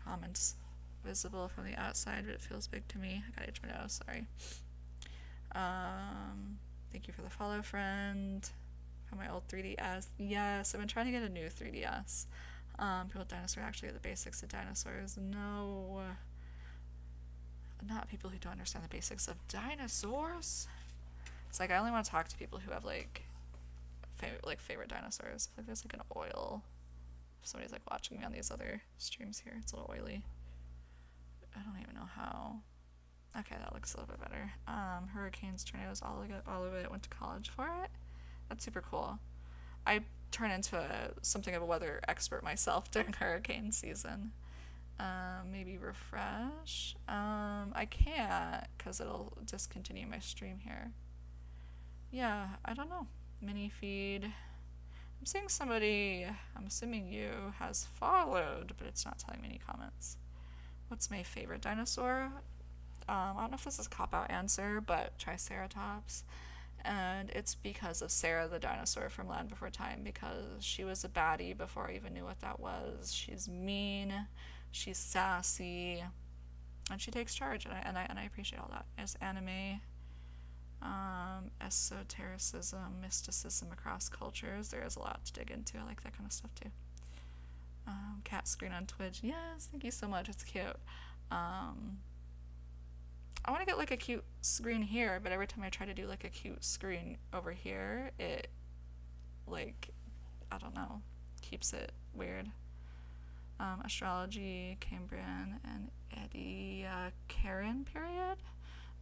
comments visible from the outside, but it feels big to me. I gotta itch my nose, sorry. Thank you for the follow, friend. From my old 3DS. Yes, I've been trying to get a new 3DS. People with dinosaurs actually are the basics of dinosaurs. No. Not people who don't understand the basics of dinosaurs. It's like I only want to talk to people who have favorite dinosaurs. Like there's like an oil. If somebody's like watching me on these other streams here, it's a little oily. I don't even know how. Okay, that looks a little bit better. Hurricanes, tornadoes, all of it. Went to college for it. That's super cool. I turn into something of a weather expert myself during hurricane season. Maybe refresh. I can't because it'll discontinue my stream here. Yeah, I don't know. Mini feed. I'm seeing somebody, I'm assuming you, has followed, but it's not telling me any comments. What's my favorite dinosaur? I don't know if this is a cop-out answer, but Triceratops. And it's because of Sarah the dinosaur from Land Before Time, because she was a baddie before I even knew what that was. She's mean, she's sassy, and she takes charge, and I appreciate all that. It's anime, esotericism, mysticism across cultures. There is a lot to dig into. I like that kind of stuff too. Cat screen on Twitch. Yes, thank you so much. It's cute. I want to get like a cute screen here, but every time I try to do like a cute screen over here, it like, I don't know, keeps it weird. Astrology, Cambrian, and Eddie Karen period.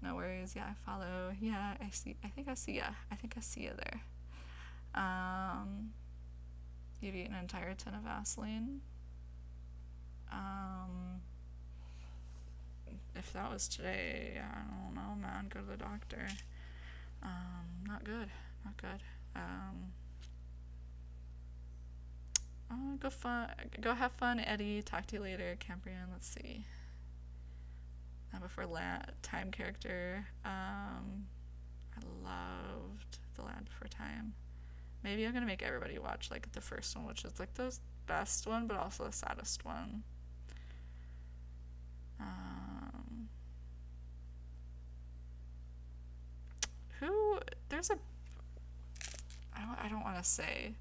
No worries. Yeah, I follow. Yeah, I see. I think I see ya. I think I see ya there. You've eaten an entire tin of Vaseline. If that was today, I don't know, man. Go to the doctor. Not good. Not good. Go have fun, Eddie. Talk to you later, Cambrian. Let's see. Before Time character. I loved the Land Before Time. Maybe I'm gonna make everybody watch like the first one, which is like the best one, but also the saddest one. There's a, I don't want to say,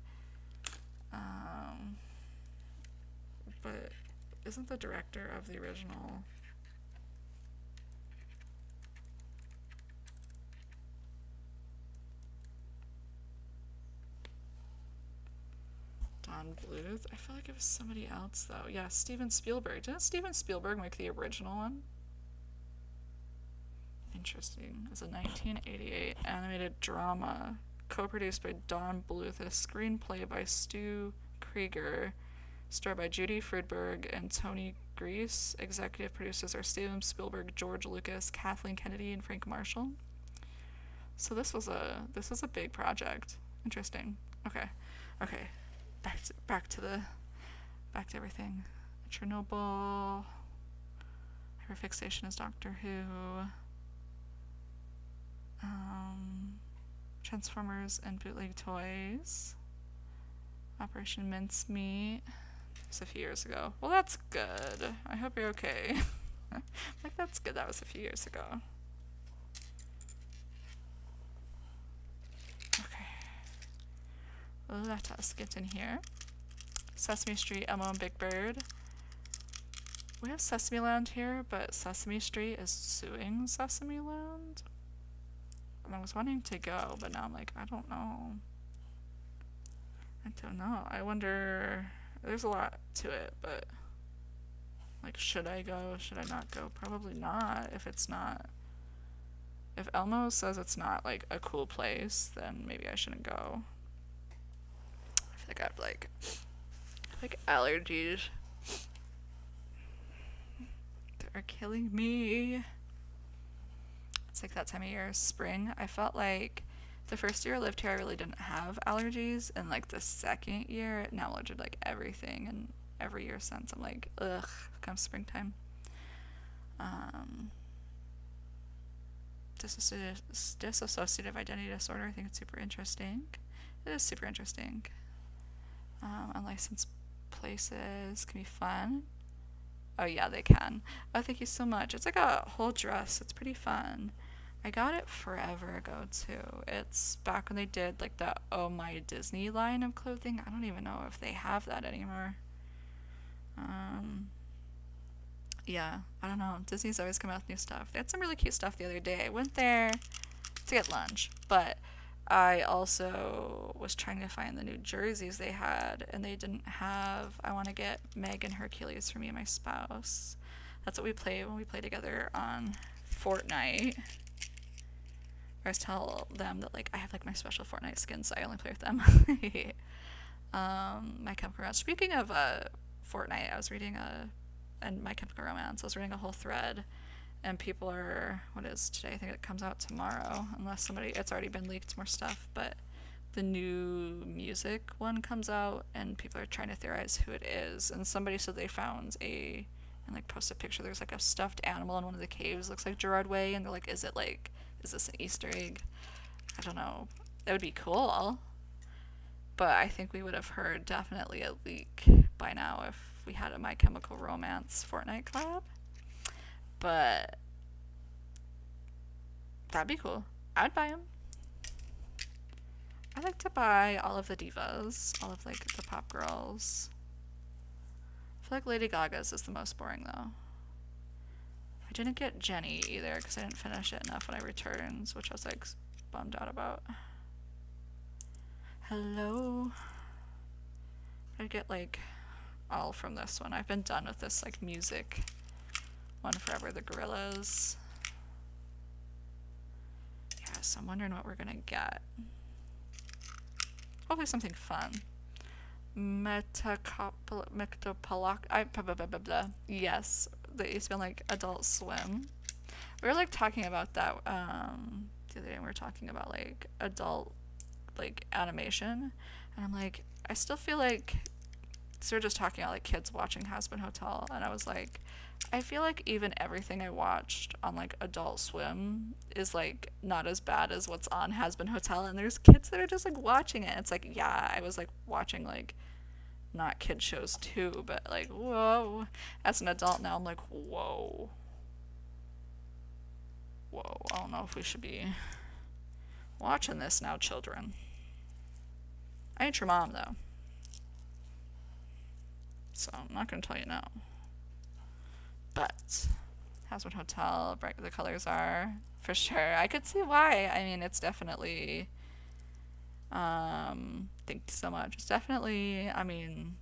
but isn't the director of the original Don Bluth? I feel like it was somebody else though. Yeah, Steven Spielberg. Didn't Steven Spielberg make the original one? Interesting. It's a 1988 animated drama co-produced by Don Bluth and a screenplay by Stu Krieger, starred by Judy Friedberg and Tony Grease. Executive producers are Steven Spielberg, George Lucas, Kathleen Kennedy, and Frank Marshall. So this was a big project. Interesting. Okay. Back to everything. Chernobyl. Hyperfixation is Doctor Who. Transformers and bootleg toys. Operation Mincemeat. It was a few years ago. Well, that's good. I hope you're okay. Like, that's good. That was a few years ago. Okay. Let us get in here. Sesame Street, Elmo, and Big Bird. We have Sesame Land here, but Sesame Street is suing Sesame Land. And I was wanting to go, but now I'm like, I don't know. I wonder. There's a lot to it, but like, should I go? Should I not go? Probably not. If it's not. If Elmo says it's not like a cool place, then maybe I shouldn't go. I feel like I have like allergies. They're killing me. It's like that time of year, spring. I felt like the first year I lived here, I really didn't have allergies, and like the second year, now I'm allergic to like everything, and every year since, I'm like, ugh, comes springtime. Dissociative identity disorder, I think it's super interesting. It is super interesting. Unlicensed places can be fun. Oh yeah, they can. Oh, thank you so much. It's like a whole dress. It's pretty fun. I got it forever ago too. It's back when they did like the Oh My Disney line of clothing. I don't even know if they have that anymore. Yeah, I don't know. Disney's always come out with new stuff. They had some really cute stuff the other day. I went there to get lunch, but I also was trying to find the new jerseys they had, and they didn't have. I want to get Meg and Hercules for me and my spouse. That's what we play when we play together on Fortnite. I always tell them that like I have like my special Fortnite skins, so I only play with them. My Chemical Romance. Speaking of Fortnite, I was reading and My Chemical Romance. I was reading a whole thread, and people are, what is today? I think it comes out tomorrow, unless it's already been leaked, more stuff, but the new music one comes out, and people are trying to theorize who it is, and somebody said they found and like posted a picture, there's like a stuffed animal in one of the caves, looks like Gerard Way, and they're like, is this an Easter egg? I don't know. It would be cool, but I think we would have heard definitely a leak by now if we had a My Chemical Romance Fortnite collab. But that'd be cool. I'd buy them. I like to buy all of the divas, all of like the pop girls. I feel like Lady Gaga's is the most boring though. I didn't get Jenny either because I didn't finish it enough when I returned, which I was like bummed out about. Hello. I'd get like all from this one. I've been done with this like music one forever, the Gorillas. Yeah, so I'm wondering what we're gonna get. Hopefully something fun. Yes, they used to be on like Adult Swim. We were like talking about that the other day. We were talking about like adult like animation, and I'm like, I still feel like, so we're just talking about like kids watching Hazbin Hotel, and I was like, I feel like even everything I watched on like Adult Swim is like not as bad as what's on Hazbin Hotel, and there's kids that are just like watching it. It's like, yeah, I was like watching like not kid shows too, but like, whoa, as an adult now I'm like, whoa, I don't know if we should be watching this now, children. I ain't your mom though, so I'm not gonna tell you no. But Hazbin Hotel, bright the colors are, for sure. I could see why. I mean, it's definitely, thank you so much. It's definitely, I mean,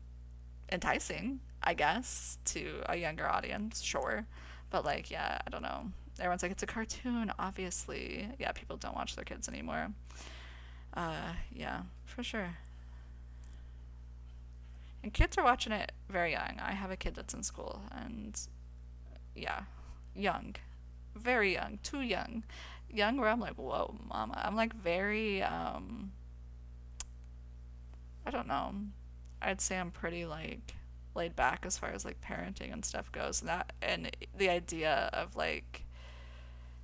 enticing, I guess, to a younger audience, sure. But like, yeah, I don't know. Everyone's like, it's a cartoon, obviously. Yeah, people don't watch their kids anymore. Yeah, for sure. And kids are watching it very young. I have a kid that's in school, and yeah, young, very young, too young. Young where I'm like, whoa, mama. I'm like very, I don't know. I'd say I'm pretty like laid back as far as like parenting and stuff goes. And the idea of like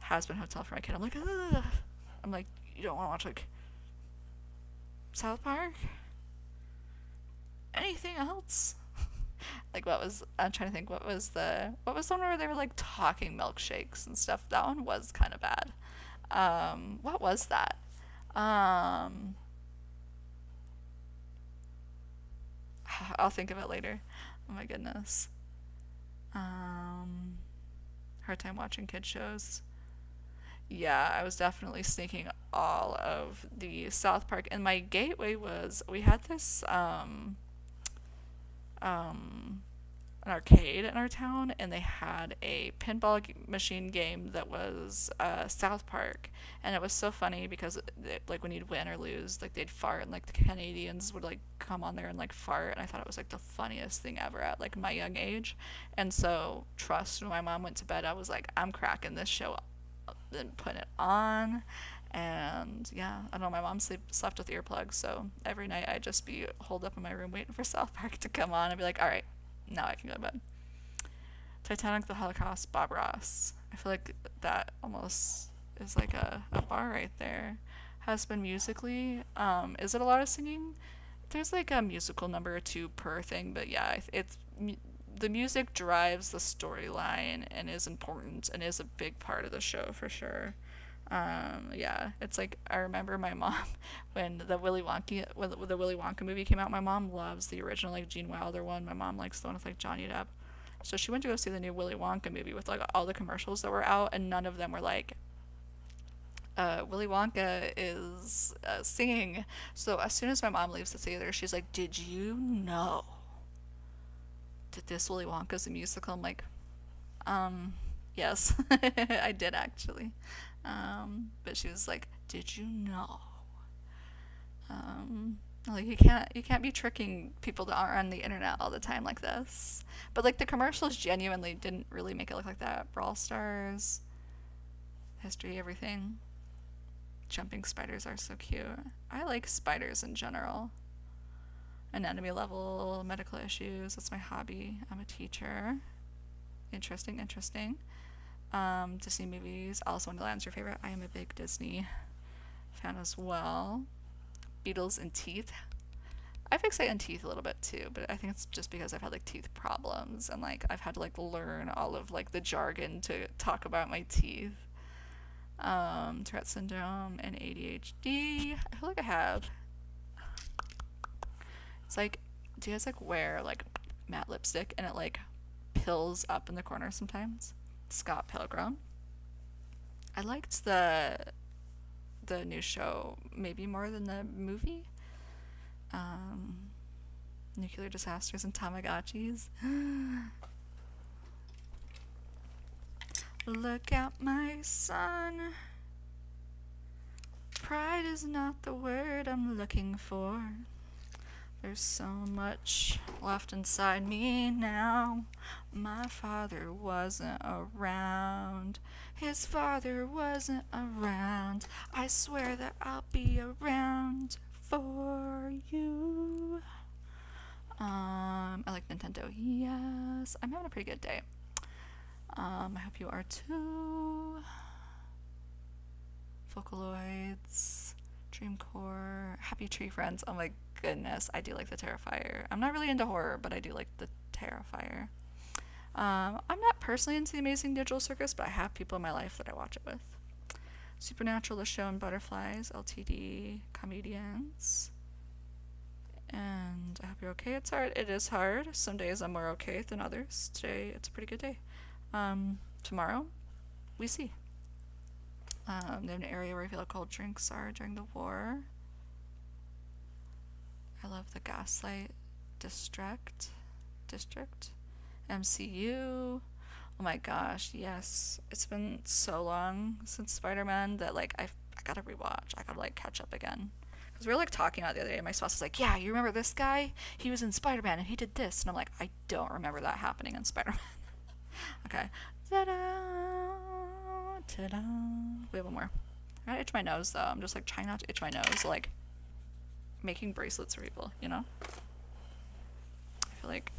Hazbin Hotel for my kid, I'm like, ugh. I'm like, you don't want to watch like South Park? Anything else? Like I'm trying to think, what was the one where they were like talking milkshakes and stuff? That one was kind of bad. What was that? Oh, I'll think of it later. Oh my goodness. Um, hard time watching kid shows. Yeah, I was definitely sneaking all of the South Park, and my gateway was we had this um an arcade in our town, and they had a pinball machine game that was South Park, and it was so funny because like when you'd win or lose, like they'd fart, and like the Canadians would like come on there and like fart, and I thought it was like the funniest thing ever at like my young age. And so trust, when my mom went to bed, I was like, I'm cracking this show up and putting it on. And yeah, I don't know, my mom slept with earplugs, so every night I'd just be holed up in my room waiting for South Park to come on and be like, all right, now I can go to bed. Titanic, the Holocaust, Bob Ross. I feel like that almost is like a bar right there. Has been musically. Is it a lot of singing? There's like a musical number or two per thing, but yeah, it's the music drives the storyline and is important and is a big part of the show for sure. Yeah, it's like I remember my mom when the Willy Wonka movie came out. My mom loves the original like Gene Wilder one. My mom likes the one with like Johnny Depp. So she went to go see the new Willy Wonka movie with like all the commercials that were out, and none of them were like Willy Wonka is singing. So as soon as my mom leaves the theater, she's like, "Did you know that this Willy Wonka's a musical?" I'm like, yes, I did actually. But she was like, "Did you know?" Like you can't be tricking people that aren't on the internet all the time like this. But like the commercials genuinely didn't really make it look like that. Brawl Stars, history, everything. Jumping spiders are so cute. I like spiders in general. Anatomy level, medical issues. That's my hobby. I'm a teacher. Interesting, interesting. Disney movies. Alice in Wonderland's your favorite. I am a big Disney fan as well. Beatles and teeth. I fixate on teeth a little bit too, but I think it's just because I've had like teeth problems and like I've had to like learn all of like the jargon to talk about my teeth. Tourette syndrome and ADHD. I feel like I have. It's like, do you guys like wear like matte lipstick and it like pills up in the corner sometimes? Scott Pilgrim. I liked the new show maybe more than the movie. Um, Nuclear disasters and Tamagotchis. Look out, my son. Pride is not the word I'm looking for. There's so much left inside me now. My father wasn't around. His father wasn't around. I swear that I'll be around for you. I like Nintendo. Yes, I'm having a pretty good day. I hope you are too. Vocaloids, Dreamcore, Happy Tree Friends. Oh my goodness, I do like the Terrifier. I'm not really into horror, but I do like the Terrifier. I'm not personally into the Amazing Digital Circus, but I have people in my life that I watch it with. Supernatural, The Show and Butterflies, LTD, Comedians. And I hope you're okay. It's hard. It is hard. Some days I'm more okay than others. Today, it's a pretty good day. Tomorrow, we see. They have an area where I feel like cold drinks are during the war. I love the Gaslight District. MCU. Oh my gosh, yes. It's been so long since Spider-Man that like I gotta rewatch. I gotta like catch up again. Because we were like talking about it the other day, and my spouse was like, "Yeah, you remember this guy? He was in Spider-Man and he did this." And I'm like, I don't remember that happening in Spider-Man. Okay. Ta-da! Ta-da! We have one more. I gotta itch my nose though. I'm just like trying not to itch my nose, like making bracelets for people, you know? I feel like,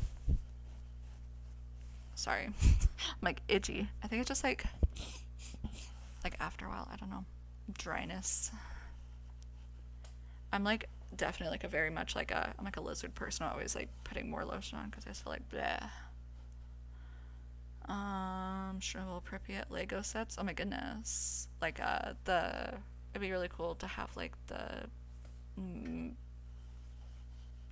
sorry. I'm like itchy. I think it's just like after a while, I don't know, dryness. I'm like definitely like a very much like I'm like a lizard person. I'm always like putting more lotion on because I just feel like bleh. Chernobyl, Pripyat Lego sets. Oh my goodness. Like it'd be really cool to have like the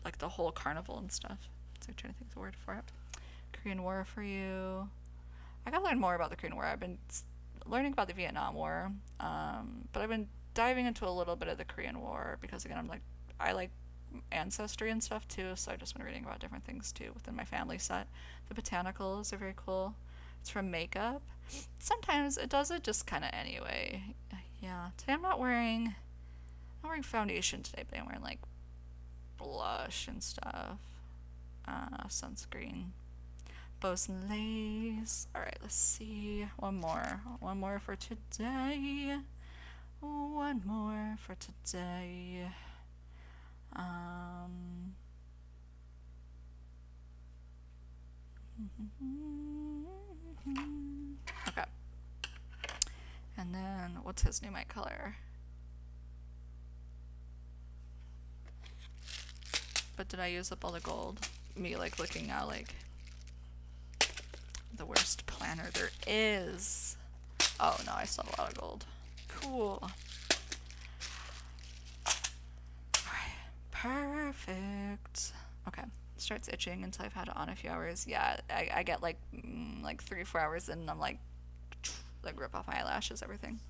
like the whole carnival and stuff. So I'm trying to think of the word for it. Korean War for you. I gotta learn more about the Korean War. I've been learning about the Vietnam War, but I've been diving into a little bit of the Korean War because again, I like ancestry and stuff too, so I've just been reading about different things too within my family set. The botanicals are very cool. It's from makeup. Sometimes it does it just kind of anyway. Yeah. Today I'm not wearing foundation today, but I'm wearing like blush and stuff. Sunscreen. Bows and lace. Alright, let's see. One more. One more for today. One more for today. Okay. And then, what's his new mic color? But did I use up all the gold? Me, like, looking out like the worst planner there is. Oh, no, I still have a lot of gold. Cool. Alright, perfect. Okay, starts itching until I've had it on a few hours. Yeah, I get like 3 or 4 hours in and I'm like rip off my eyelashes, everything.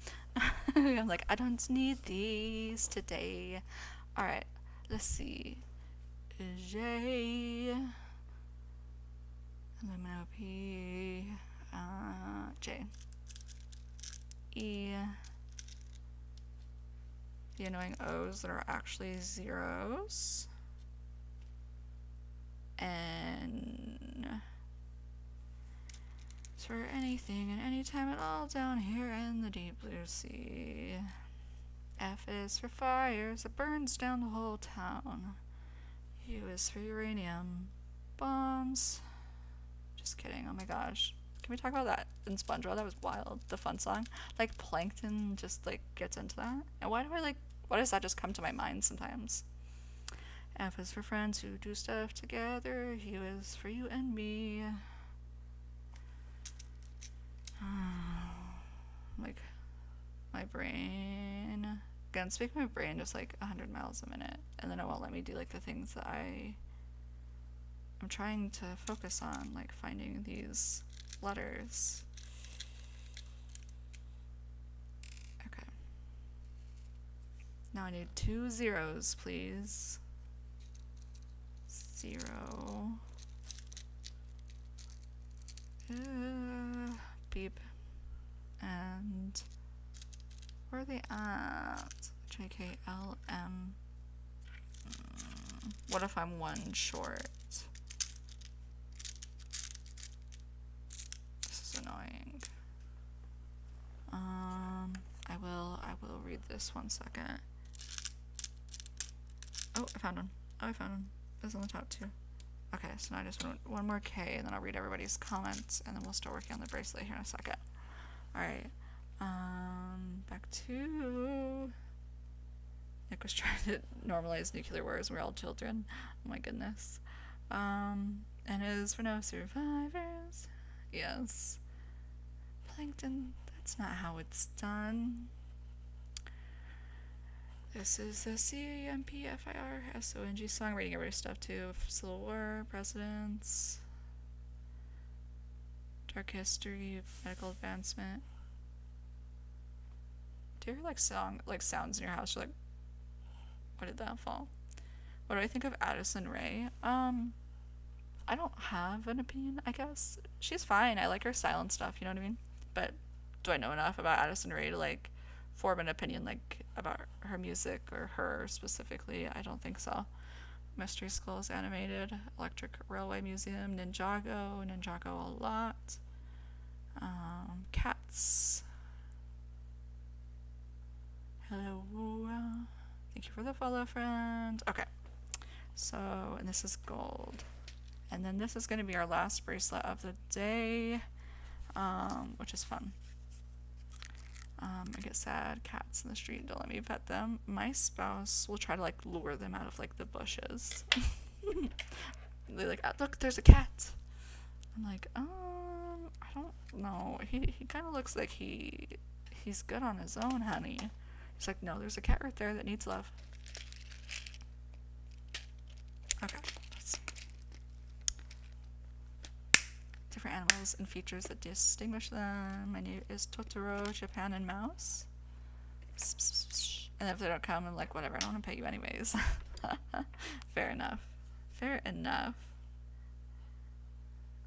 I'm like, I don't need these today. Alright, let's see. J, Illumino P, J, E, the annoying O's that are actually zeros, N, for anything and anytime at all down here in the deep blue sea. F is for fires that burns down the whole town. U is for uranium bombs. Just kidding. Oh my gosh. Can we talk about that in SpongeBob? That was wild. The fun song. Like Plankton just like gets into that. And why does that just come to my mind sometimes? F is for friends who do stuff together. U is for you and me. Like my brain. Again, speaking of my brain just like 100 miles a minute, and then it won't let me do like the things that I'm trying to focus on, like finding these letters. Okay. Now I need 2 zeros, please. 0. Beep. And where are they at? JKLM. What if I'm 1 short? This is annoying. I will read this 1 second. Oh, I found one. It's on the top too. Okay, so now I just want 1 more K, and then I'll read everybody's comments, and then we'll start working on the bracelet here in a second. Alright. Back to... Nick was trying to normalize nuclear wars. We're all children. Oh my goodness. And is for no survivors. Yes. Plankton. That's not how it's done. This is the CAMPFIRSONG song. Reading everybody's stuff too. Civil War, presidents, dark history, medical advancement. Do you hear like sounds in your house? You're like, where did that fall? What do I think of Addison Rae? I don't have an opinion, I guess. She's fine. I like her style and stuff, you know what I mean? But do I know enough about Addison Rae to like form an opinion like about her music or her specifically? I don't think so. Mystery Skulls animated, Electric Railway Museum, Ninjago a lot. Cats. Hello. Thank you for the follow, friend. Okay. So, and this is gold. And then this is going to be our last bracelet of the day, which is fun. I get sad. Cats in the street don't let me pet them. My spouse will try to like lure them out of like the bushes. They're like, oh, look, there's a cat. I'm like, I don't know. He kind of looks like he's good on his own, honey. He's like, no, there's a cat right there that needs love. Okay, let's see. different animals and features that distinguish them. My name is Totoro, Japan, and Mouse. And if they don't come, I'm like, whatever, I don't want to pay you anyways. Fair enough. Fair enough.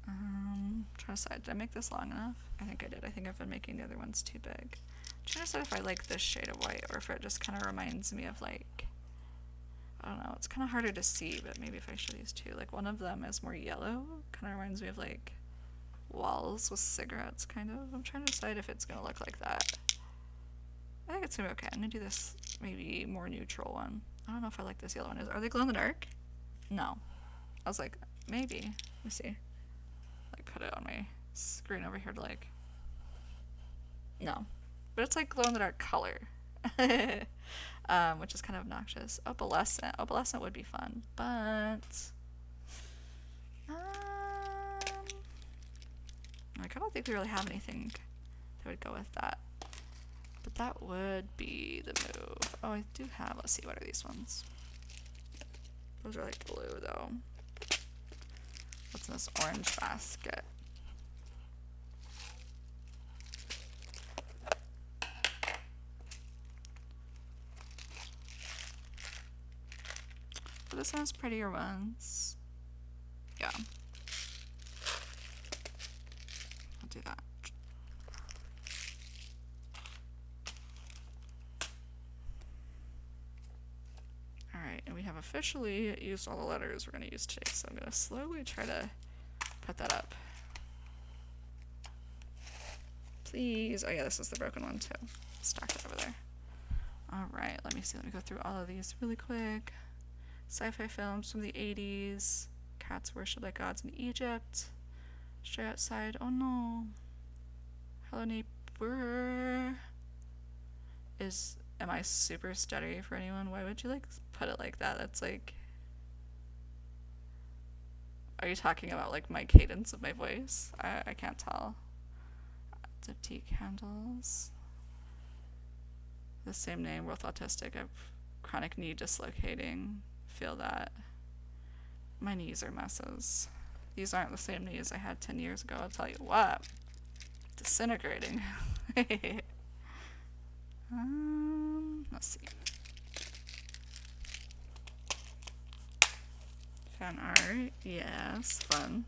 Trying to decide, did I make this long enough? I think I did. I think I've been making the other ones too big. I'm trying to decide if I like this shade of white or if it just kind of reminds me of like, I don't know, it's kind of harder to see, but maybe if I show these two, like one of them is more yellow, kind of reminds me of like walls with cigarettes, kind of. I'm trying to decide if it's going to look like that. I think it's going to be okay. I'm going to do this maybe more neutral one. I don't know if I like this yellow one. Are they glow in the dark? No. I was like, maybe. Let me see. Like put it on my screen over here to like, no. But it's like glow in the dark color. Which is kind of obnoxious. Opalescent. Opalescent would be fun, but like I don't think we really have anything that would go with that. But that would be the move. Oh, I do have, let's see, what are these ones? Those are like blue though. What's in this orange basket? But this one has prettier ones. Yeah. I'll do that. Alright, and we have officially used all the letters we're going to use today, so I'm going to slowly try to put that up. Please. Oh yeah, this is the broken one too. Stack it over there. Alright, let me see. Let me go through all of these really quick. Sci-fi films from the 80s. Cats worshipped like gods in Egypt. Stray Outside. Oh no. Hello Neighbor. Am I super stuttery for anyone? Why would you like put it like that? That's like, are you talking about like my cadence of my voice? I can't tell. Diptyque Candles. The same name, both autistic. I've chronic knee dislocating. Feel that. My knees are messes. These aren't the same knees I had 10 years ago, I'll tell you what. Disintegrating. Let's see. Fan art, yes, fun.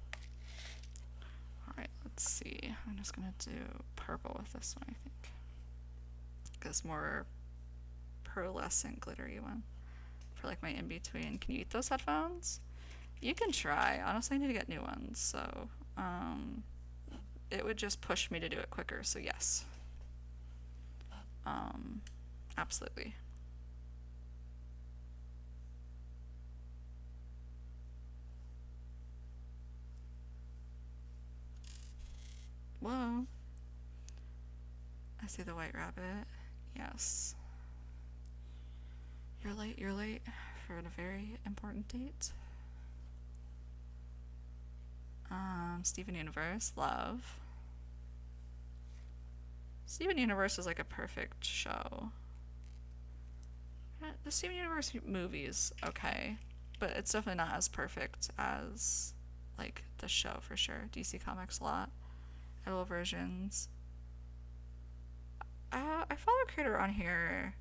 Alright, let's see. I'm just gonna do purple with this one, I think. This more pearlescent glittery one. For like my in-between. Can you eat those headphones? You can try. Honestly, I need to get new ones, so it would just push me to do it quicker, so yes. Absolutely. Whoa. I see the white rabbit. Yes. You're late for a very important date. Steven Universe, love. Steven Universe is like a perfect show. The Steven Universe movies, okay, but it's definitely not as perfect as like the show for sure. DC Comics a lot. Idol versions. I follow a creator on here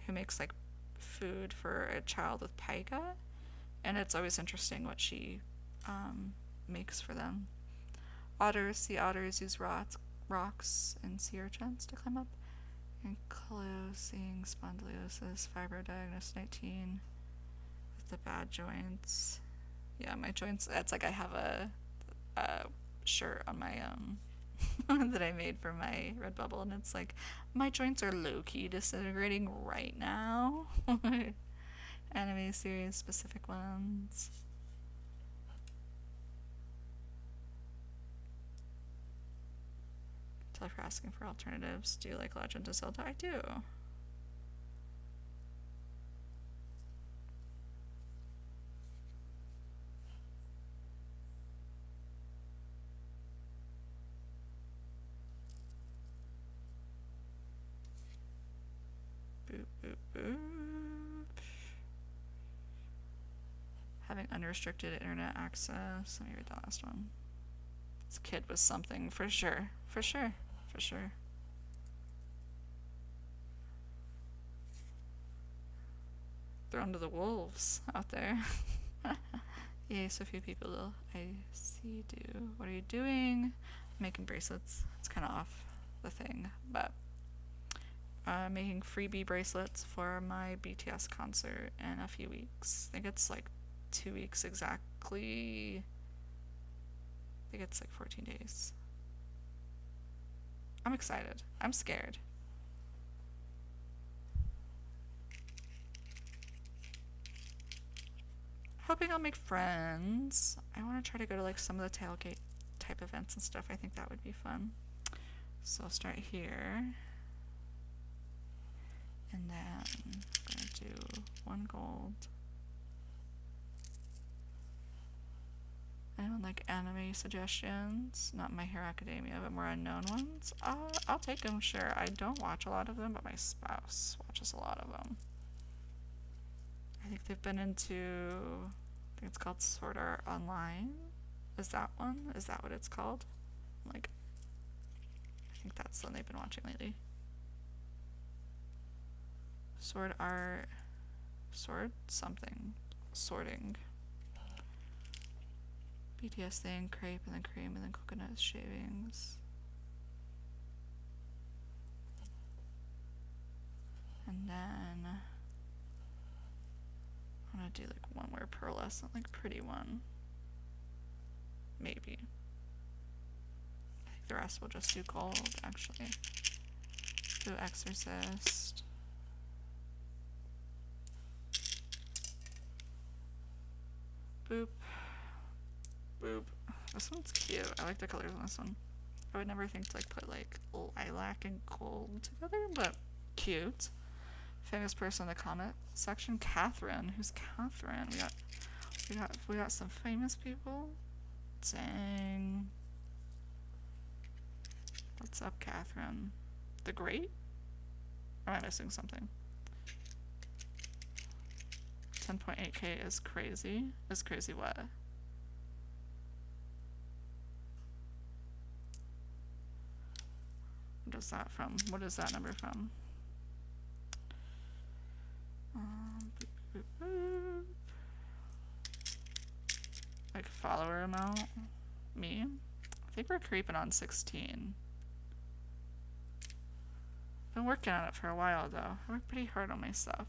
who makes like food for a child with pica, and it's always interesting what she makes for them. Otters, sea otters use rocks and sea urchins to climb up. Ankylosing spondylosis, fibrodiagnosis 19 with the bad joints. Yeah, my joints, it's like I have a shirt on my that I made for my Redbubble, and it's like, my joints are low-key disintegrating right now. Anime series specific ones. Tell for asking for alternatives. Do you like Legend of Zelda? I do. Boop, boop, boop. Having unrestricted internet access. Let me read the last one. This kid was something for sure. For sure. For sure. Thrown to the wolves out there. Yay, so few people I see do. What are you doing? Making bracelets. It's kind of off the thing, but making freebie bracelets for my BTS concert in a few weeks. I think it's like 2 weeks exactly. I think it's like 14 days. I'm excited. I'm scared. Hoping I'll make friends. I want to try to go to like some of the tailgate type events and stuff. I think that would be fun. So I'll start here. And then I'm going to do 1 gold. Anyone like anime suggestions? Not My Hero Academia, but more unknown ones? I'll take them, sure. I don't watch a lot of them, but my spouse watches a lot of them. I think they've been into, I think it's called Sword Art Online. Is that one? Is that what it's called? Like, I think that's the one they've been watching lately. Sword Art, sword something, sorting. BTS thing, crepe, and then cream, and then coconut shavings. And then I'm gonna do like one more pearlescent, like pretty one. Maybe. I think the rest will just do gold, actually. Do Exorcist. Boop. Boop. This one's cute. I like the colors on this one. I would never think to like put like lilac and gold together, but cute. Famous person in the comment section, Catherine. Who's Catherine? We got some famous people. Dang. What's up, Catherine? The Great? Or am I missing something? 10.8k is crazy. Is crazy what? What is that from? What is that number from? Boop, boop, boop. Like follower amount? Me? I think we're creeping on 16. Been working on it for a while though. I work pretty hard on my stuff.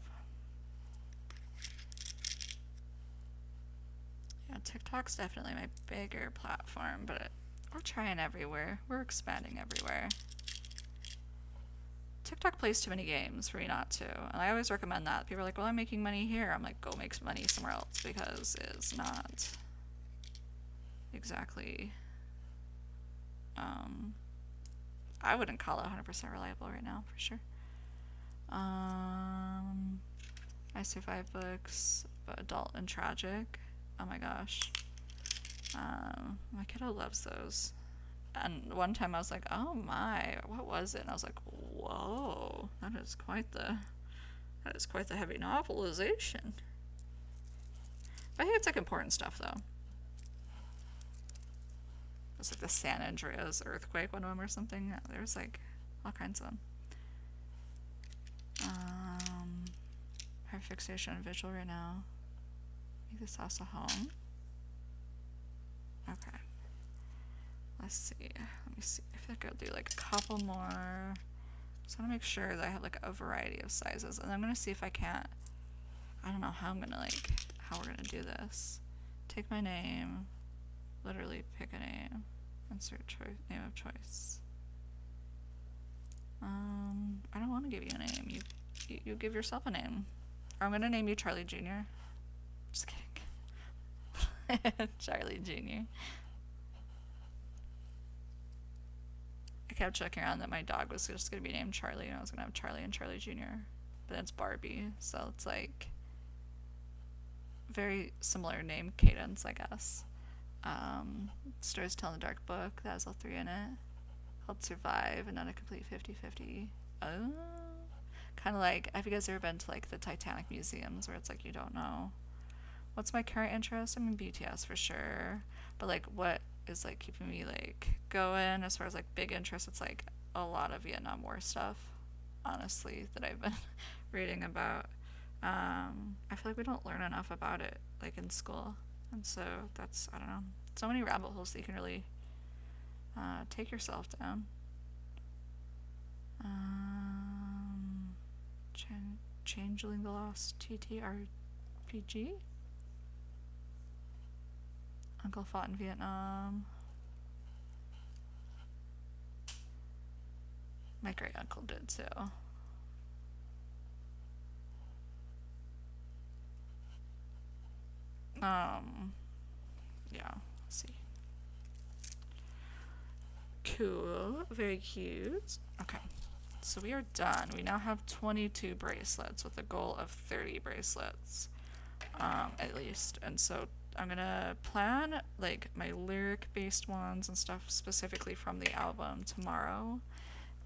Yeah, TikTok's definitely my bigger platform, but we're trying everywhere. We're expanding everywhere. TikTok plays too many games for me not to, and I always recommend that. People are like, well, I'm making money here. I'm like, go make money somewhere else, because it's not exactly, I wouldn't call it 100% reliable right now, for sure. I Survive books, but adult and tragic. Oh my gosh. My kiddo loves those. And one time I was like, oh my, what was it? And I was like, whoa, that is quite the heavy novelization. But I think it's like important stuff though. It's like the San Andreas earthquake, one of them or something. Yeah, there's like all kinds of them. Hyperfixation on visual right now. Make this house a home. Okay. Let's see. Let me see. I feel like I'll do like a couple more. Just want to make sure that I have like a variety of sizes. And I'm going to see if I can't. I don't know how I'm going to how we're going to do this. Take my name. Literally pick a name. Insert name of choice. I don't want to give you a name. You give yourself a name. Or I'm going to name you Charlie Jr. Just kidding. Charlie Jr. I kept checking around that my dog was just going to be named Charlie, and I was going to have Charlie and Charlie Jr. But it's Barbie, so it's like very similar name cadence, I guess. Stories Tell in the Dark book, that has all 3 in it. Called Survive, and not a complete 50-50. Oh. Kind of like, have you guys ever been to like the Titanic museums where it's like you don't know what's my current interest? I'm in BTS for sure, but like what is like keeping me like going as far as like big interest. It's like a lot of Vietnam War stuff, honestly, that I've been reading about. I feel like we don't learn enough about it like in school, and so that's, I don't know, so many rabbit holes that you can really take yourself down. Um, Changeling the Lost TTRPG. Uncle fought in Vietnam. My great uncle did too. Yeah, let's see. Cool, very cute. Okay, so we are done. We now have 22 bracelets with a goal of 30 bracelets, at least. And so I'm gonna plan like my lyric based ones and stuff specifically from the album tomorrow,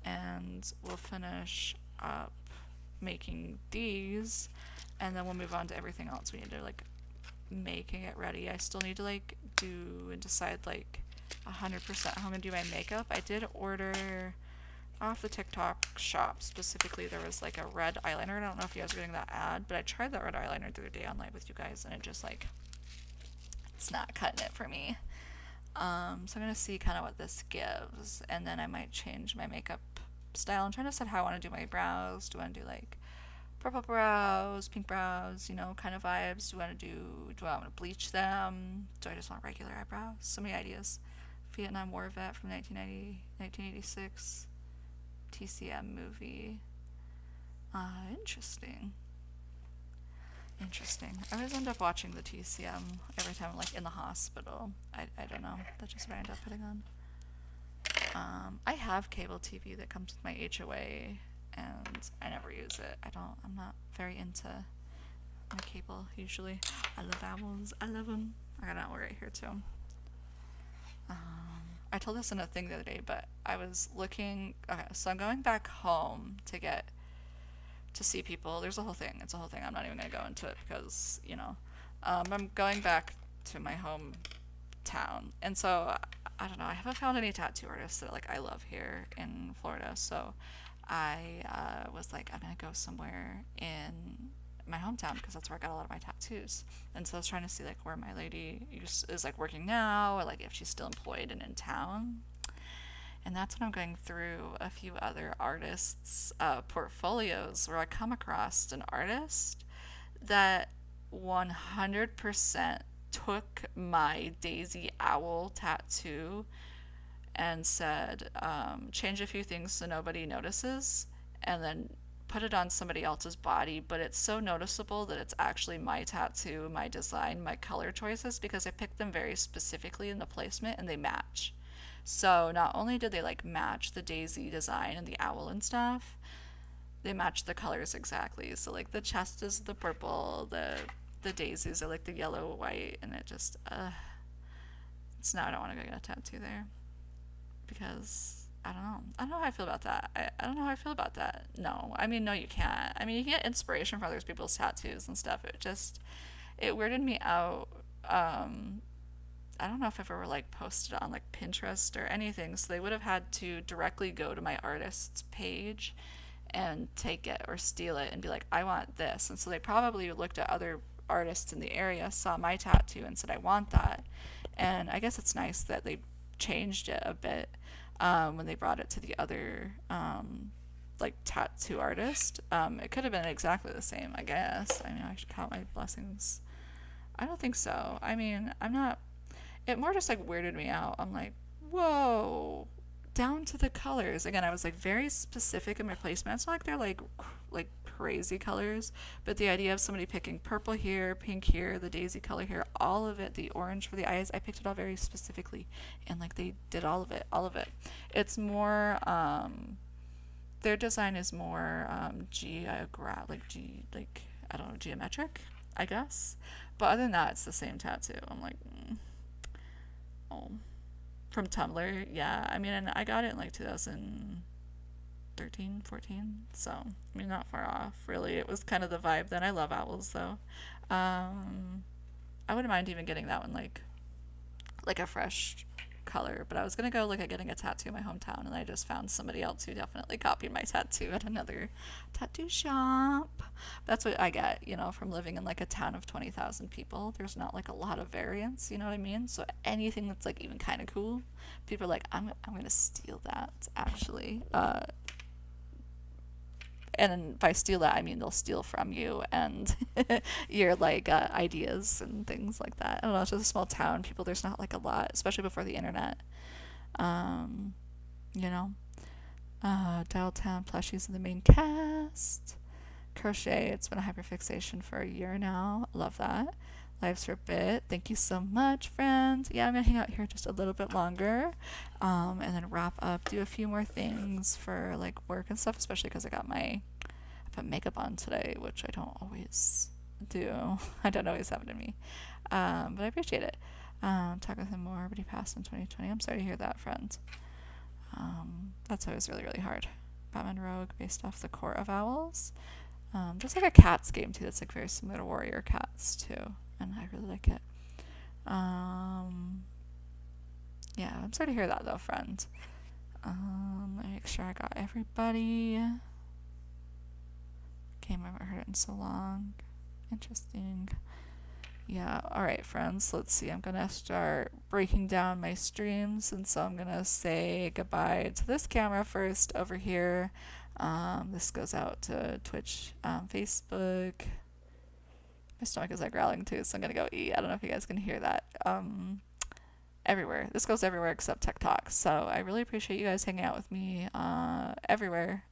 and we'll finish up making these, and then we'll move on to everything else we need to like making it ready. I still need to like do and decide like 100% how I'm gonna do my makeup. I did order off the TikTok shop specifically. There was like a red eyeliner. I don't know if you guys are getting that ad, but I tried that red eyeliner the other day online with you guys, and it just like, it's not cutting it for me. So I'm gonna see kind of what this gives, and then I might change my makeup style. I'm trying to decide how I want to do my brows. Do I want to do like purple brows, pink brows, you know, kind of vibes? Do I want to bleach them? Do I just want regular eyebrows? So many ideas. Vietnam War vet from 1986. TCM movie. Interesting. I always end up watching the TCM every time I'm like in the hospital. I don't know. That's just what I end up putting on. I have cable TV that comes with my HOA, and I never use it. I'm not very into my cable usually. I love owls. I love them. I got an owl right here too. I told this in a thing the other day, but I was looking. Okay, so I'm going back home to see people. There's a whole thing. It's a whole thing. I'm not even gonna go into it because I'm going back to my hometown, and so I don't know. I haven't found any tattoo artists that like I love here in Florida. So I was like, I'm gonna go somewhere in my hometown because that's where I got a lot of my tattoos. And so I was trying to see like where my lady is like working now, or like if she's still employed and in town. And that's when I'm going through a few other artists' portfolios where I come across an artist that 100% took my Daisy Owl tattoo and said, change a few things so nobody notices, and then put it on somebody else's body, but it's so noticeable that it's actually my tattoo, my design, my color choices, because I picked them very specifically in the placement and they match. So not only did they like match the daisy design and the owl and stuff, they match the colors exactly. So like the chest is the purple, the daisies are like the yellow, white, and it just it's now I don't want to go get a tattoo there because I don't know. I don't know how I feel about that. I don't know how I feel about that. No. I mean, no, you can't. I mean, you can get inspiration from other people's tattoos and stuff. It weirded me out. I don't know if I've ever like posted on like Pinterest or anything. So they would have had to directly go to my artist's page and take it or steal it and be like, I want this. And so they probably looked at other artists in the area, saw my tattoo, and said, I want that. And I guess it's nice that they changed it a bit when they brought it to the other like tattoo artist. It could have been exactly the same, I guess. I mean, I should count my blessings. I don't think so. I mean, I'm not. It more just like weirded me out. I'm like, whoa, down to the colors. Again, I was like very specific in my placement. It's not like they're like crazy colors, but the idea of somebody picking purple here, pink here, the daisy color here, all of it, the orange for the eyes, I picked it all very specifically, and like they did all of it. It's more their design is more I don't know, geometric, I guess. But other than that, it's the same tattoo. I'm like, oh, from Tumblr, yeah. I mean, and I got it in like 2013, 14. So, I mean, not far off, really. It was kind of the vibe then. I love owls, though. I wouldn't mind even getting that one like a fresh color, but I was gonna go look at getting a tattoo in my hometown, and I just found somebody else who definitely copied my tattoo at another tattoo shop. That's what I get, from living in like a town of 20,000 people. There's not like a lot of variance, you know what I mean? So anything that's like even kind of cool, people are like, I'm gonna steal that actually. And by steal that, I mean they'll steal from you and your like ideas and things like that. I don't know. It's just a small town. People, there's not like a lot, especially before the internet. Um, you know, Dialtown plushies in the main cast. Crochet. It's been a hyperfixation for a year now. Love that. Lives for a bit. Thank you so much, friend. Yeah, I'm gonna hang out here just a little bit longer, and then wrap up. Do a few more things for like work and stuff, especially because I put makeup on today, which I don't always do. I don't always have it in me, but I appreciate it. Talk with him more, but he passed in 2020. I'm sorry to hear that, friend. That's always really, really hard. Batman Rogue based off the core of owls. Just like a cats game too. That's like very similar to Warrior Cats too, and I really like it. Yeah, I'm sorry to hear that though, friend. Let me make sure I got everybody. Game I haven't heard it in so long. Interesting. Yeah, alright, friends. Let's see. I'm gonna start breaking down my streams, and so I'm gonna say goodbye to this camera first over here. This goes out to Twitch, Facebook. My stomach is like growling too, so I'm gonna go eat. I don't know if you guys can hear that. Everywhere. This goes everywhere except TikTok. So I really appreciate you guys hanging out with me everywhere.